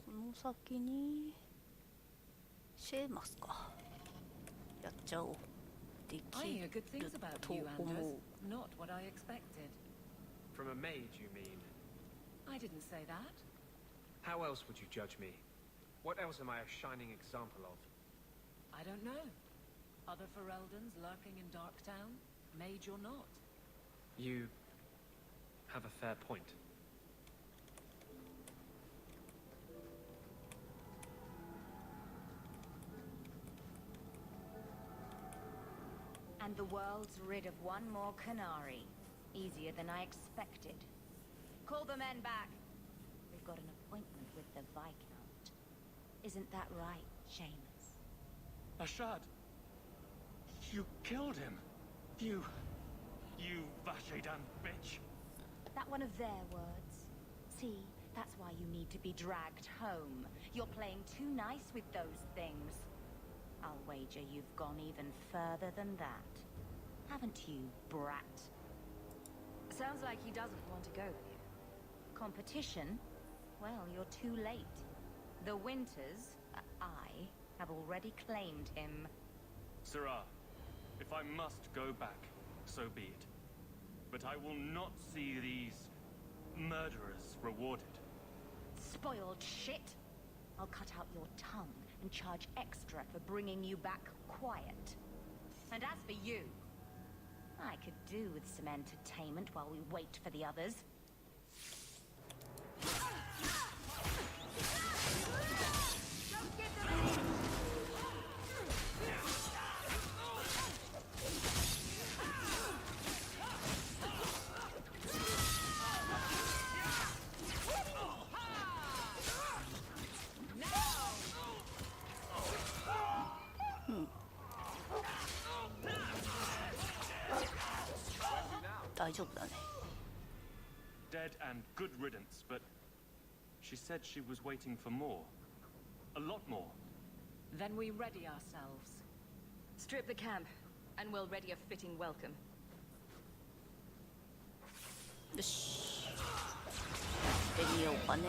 この先にシェーマスか。やっちゃおう。でき I hear good る things about と you, 思 Anders. う。 Not what I expected. From a mage, you mean? I didn't say that. How else would you judge me? What else am I a shining example of? I don't know. Other Fereldans lurking in Darktown, mage or not. You have a fair point. And the world's rid of one more Canary. Easier than I expected. Call the men back. We've got an appointment with the Viscount. Isn't that right, Seamus? Ashad! You killed him! You Vashedan bitch! That one of their words. See, that's why you need to be dragged home. You're playing too nice with those things. I'll wager you've gone even further than that. Haven't you, brat? Sounds like he doesn't want to go with you. Competition? Well, you're too late. The Winters, I, have already claimed him. Sirrah, if I must go back, so be it. But I will not see these murderers rewarded. Spoiled shit! I'll cut out your tongue and charge extra for bringing you back quiet. And as for you, I could do with some entertainment while we wait for the others. Dead and good riddance, but she said she was waiting for more. A lot more. Then we ready ourselves. Strip the camp, and we'll ready a fitting welcome. よし。行ってみようかね。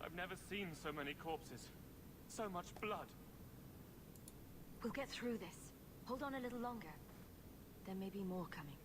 I've never seen so many corpses. So much blood. We'll get through this. Hold on a little longer. There may be more coming.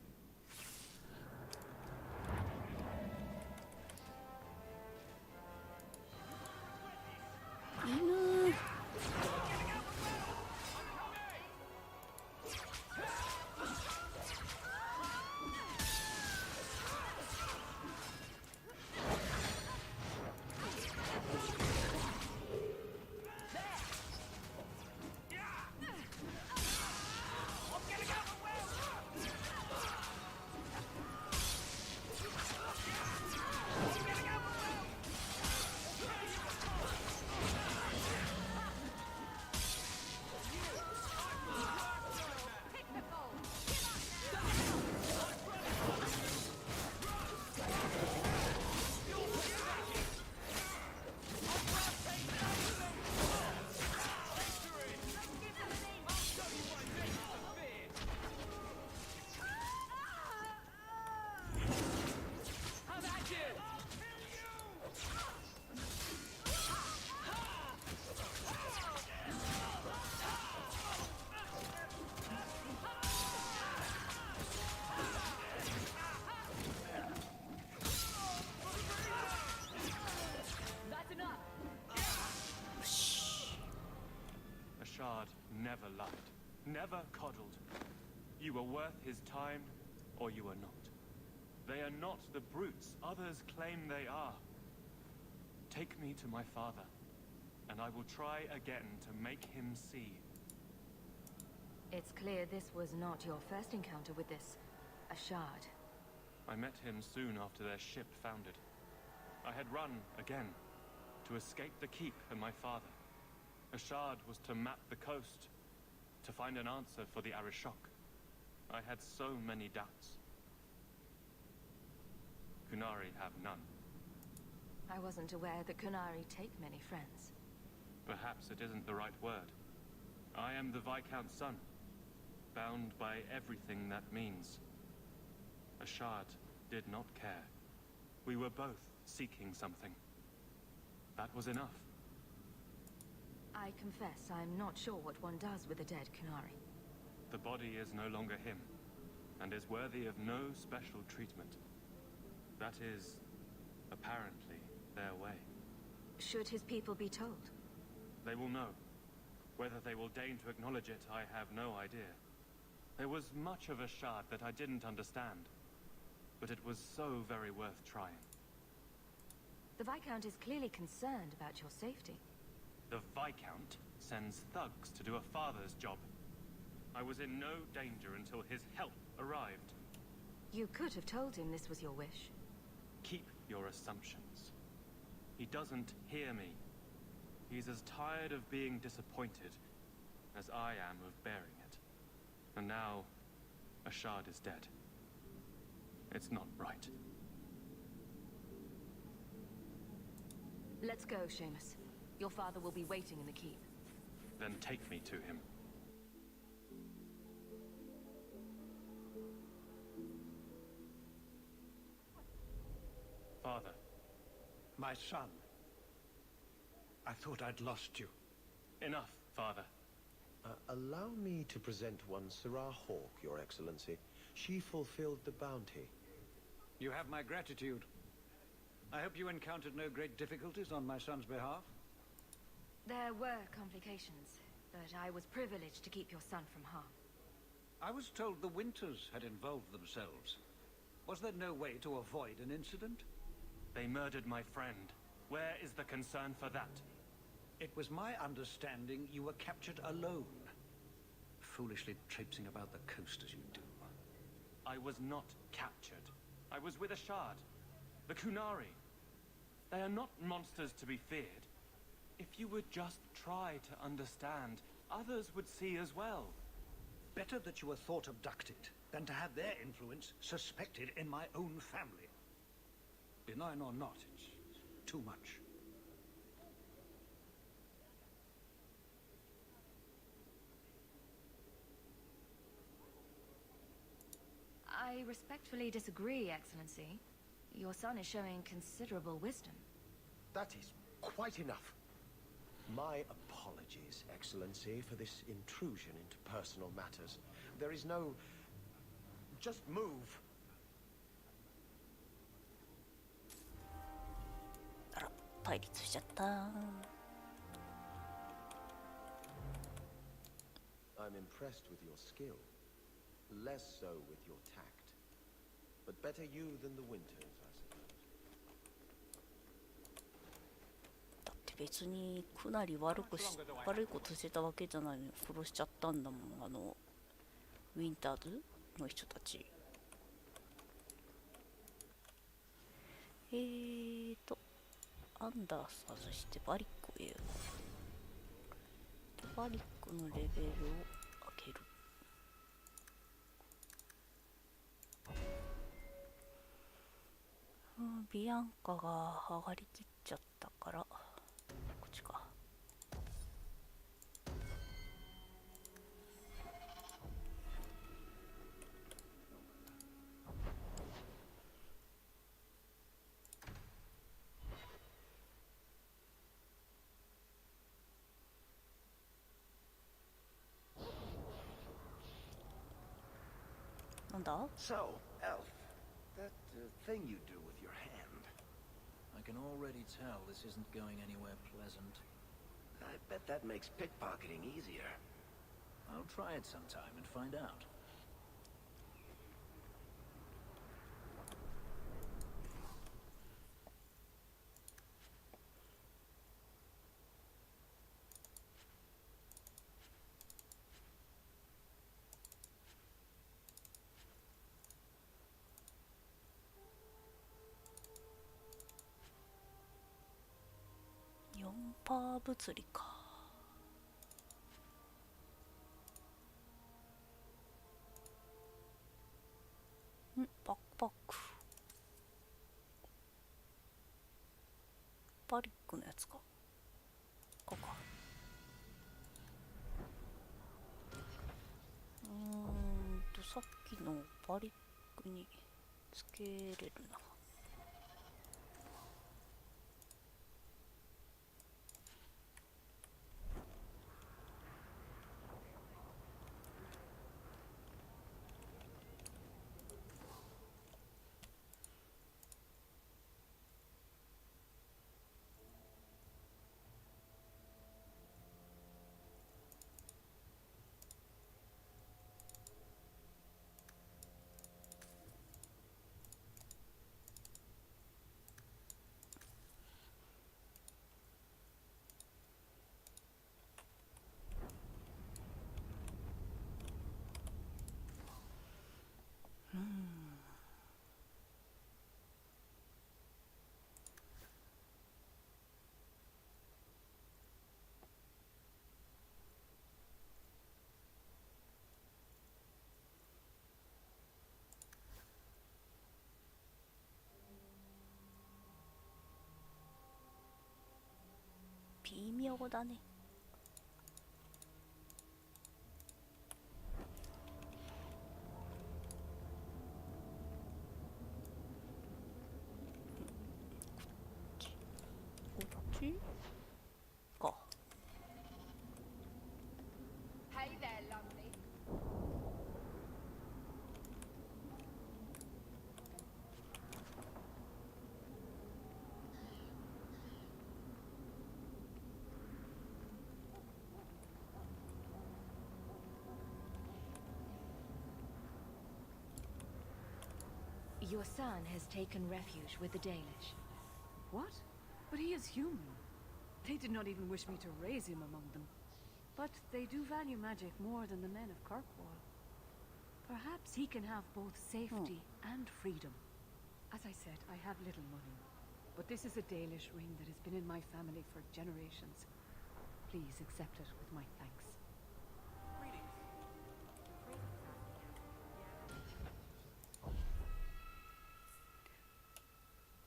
Shard never lied, never coddled. You were worth his time, or you are not. They are not the brutes others claim they are. Take me to my father, and I will try again to make him see. It's clear this was not your first encounter with this... a shard. I met him soon after their ship foundered. I had run again, to escape the keep and my father. A shard was to map the coast, to find an answer for the Arishok. I had so many doubts. Kunari have none. I wasn't aware that Kunari take many friends. Perhaps it isn't the right word. I am the Viscount's son, bound by everything that means. A shard did not care. We were both seeking something. That was enough. I confess I'm not sure what one does with a dead Kunari. The body is no longer him, and is worthy of no special treatment. That is, apparently, their way. Should his people be told? They will know. Whether they will deign to acknowledge it, I have no idea. There was much of a shard that I didn't understand, but it was so very worth trying. The Viscount is clearly concerned about your safety. The Viscount sends thugs to do a father's job. I was in no danger until his help arrived. You could have told him this was your wish. Keep your assumptions. He doesn't hear me. He's as tired of being disappointed as I am of bearing it. And now, a shard is dead. It's not right. Let's go, Seamus. Your father will be waiting in the keep. Then take me to him. Father. My son. I thought I'd lost you. Enough, Father. Allow me to present one Sarah Hawke, Your Excellency. She fulfilled the bounty. You have my gratitude. I hope you encountered no great difficulties on my son's behalf. There were complications, but I was privileged to keep your son from harm. I was told the Winters had involved themselves. Was there no way to avoid an incident? They murdered my friend. Where is the concern for that? It was my understanding you were captured alone. Foolishly traipsing about the coast as you do. I was not captured. I was with a shard. The Kunari. They are not monsters to be feared. If you would just try to understand, others would see as well. Better that you were thought abducted than to have their influence suspected in my own family. Benign or not, it's too much. I respectfully disagree, Excellency. Your son is showing considerable wisdom. That is quite enough. My apologies, Excellency, for this intrusion into personal matters. There is no... Just move. I'm impressed with your skill. Less so with your tact. But better you than the Winters, I suppose. だって別にかなり悪いことしてたわけじゃないのに殺しちゃったんだもん、ウィンターズの人たち。アンダー外してバリックへ。バリックのレベルを上げる。ビアンカが上がりきっちゃったからこっちか。なんだ？ So, Elf, that thing you do with your hand. I can already tell this isn't going anywhere pleasant. I Bet that makes pickpocketing easier. I'll try it sometime and find out. $4物理か。バックパック。バリックのやつか。ここか。さっきのバリックにつけれるな。微妙だね。こっちか。Hey there, lovely. Your son has taken refuge with the Dalish. What? But he is human. They did not even wish me to raise him among them. But they do value magic more than the men of Kirkwall. Perhaps he can have both safety and freedom. As I said, I have little money. But this is a Dalish ring that has been in my family for generations. Please accept it with my thanks.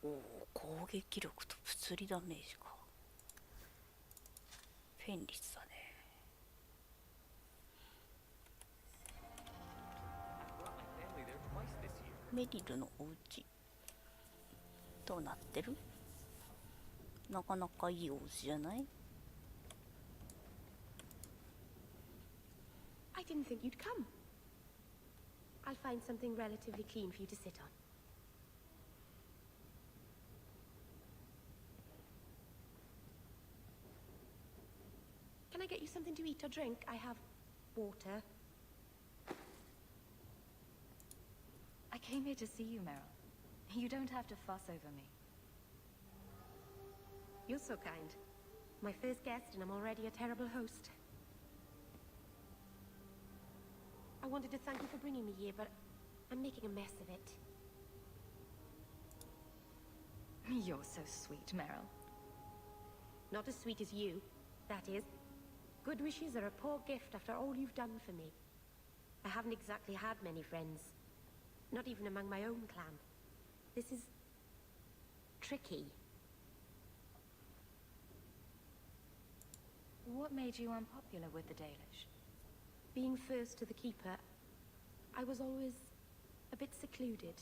おお、攻撃力と物理ダメージか。フェンリスだね。メリルのお家どうなってる？なかなかいいお家じゃない？ I didn't think you'd come. I'll find something relatively clean for you to sit on. Can I get you something to eat or drink? I have water. I came here to see you, Meryl. You don't have to fuss over me. You're so kind. My first guest, and I'm already a terrible host. I wanted to thank you for bringing me here, but I'm making a mess of it. You're so sweet, Meryl. Not as sweet as you, that is. Good wishes are a poor gift after all you've done for me. I haven't exactly had many friends. Not even among my own clan. This is... tricky. What made you unpopular with the Dalish? Being first to the Keeper, I was always a bit secluded.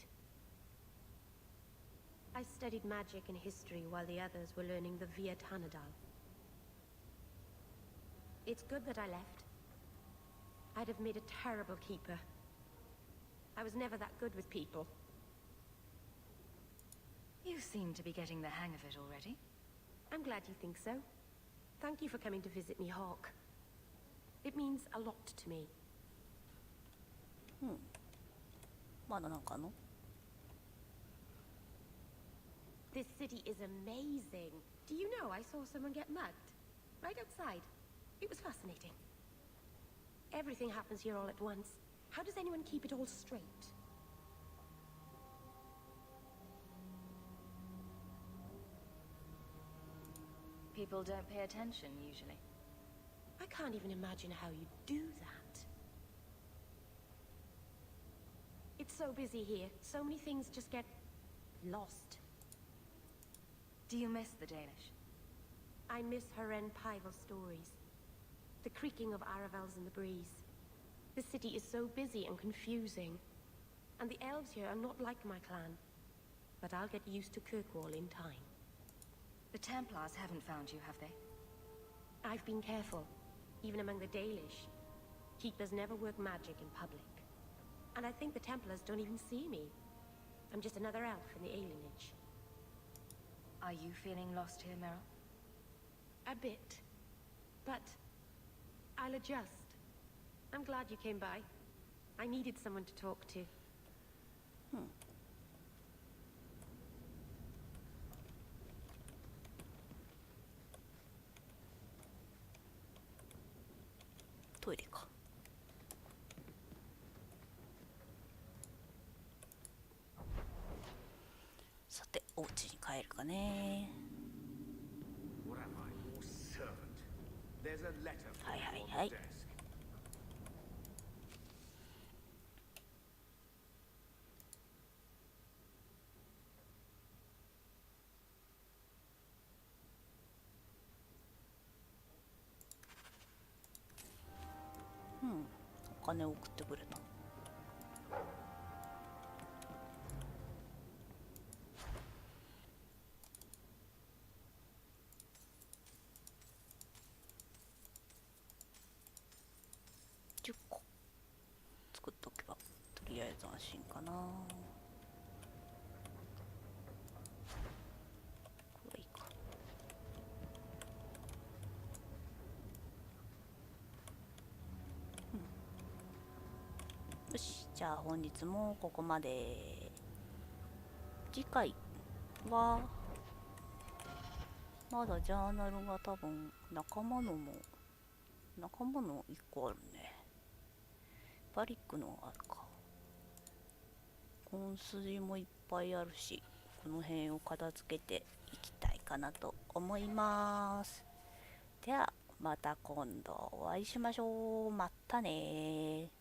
I studied magic and history while the others were learning the Via Tanadal. It's good that I left. I'd have made a terrible Keeper. I was never that good with people. You seem to be getting the hang of it already. I'm glad you think so. Thank you for coming to visit me, Hawk. It means a lot to me. まだなんかあんの？ This city is amazing. Do you know I saw someone get mugged? Right outside. It was fascinating. Everything happens here all at once. How does anyone keep it all straight? People don't pay attention, usually. I can't even imagine how you do that. It's so busy here. So many things just get lost. Do you miss the Danish? I miss Haren Pival stories. The creaking of Aravels in the breeze. The city is so busy and confusing. And the elves here are not like my clan. But I'll get used to Kirkwall in time. The Templars haven't found you, have they? I've been careful, even among the Dalish. Keepers never work magic in public. And I think the Templars don't even see me. I'm just another elf in the alienage. Are you feeling lost here, Meryl? A bit. But I'll adjust. I'm glad you came by. I needed someone to talk to. トイレか。さて、お家に帰るかね。はいはいはい。お金を送ってくれた。10個作っとけばとりあえず安心かな。これいいか。よし、じゃあ本日もここまで。次回はまだジャーナルが多分仲間の1個あるね。バリックのあるか。本筋もいっぱいあるし、この辺を片付けていきたいかなと思います。ではまた今度お会いしましょう。またねー。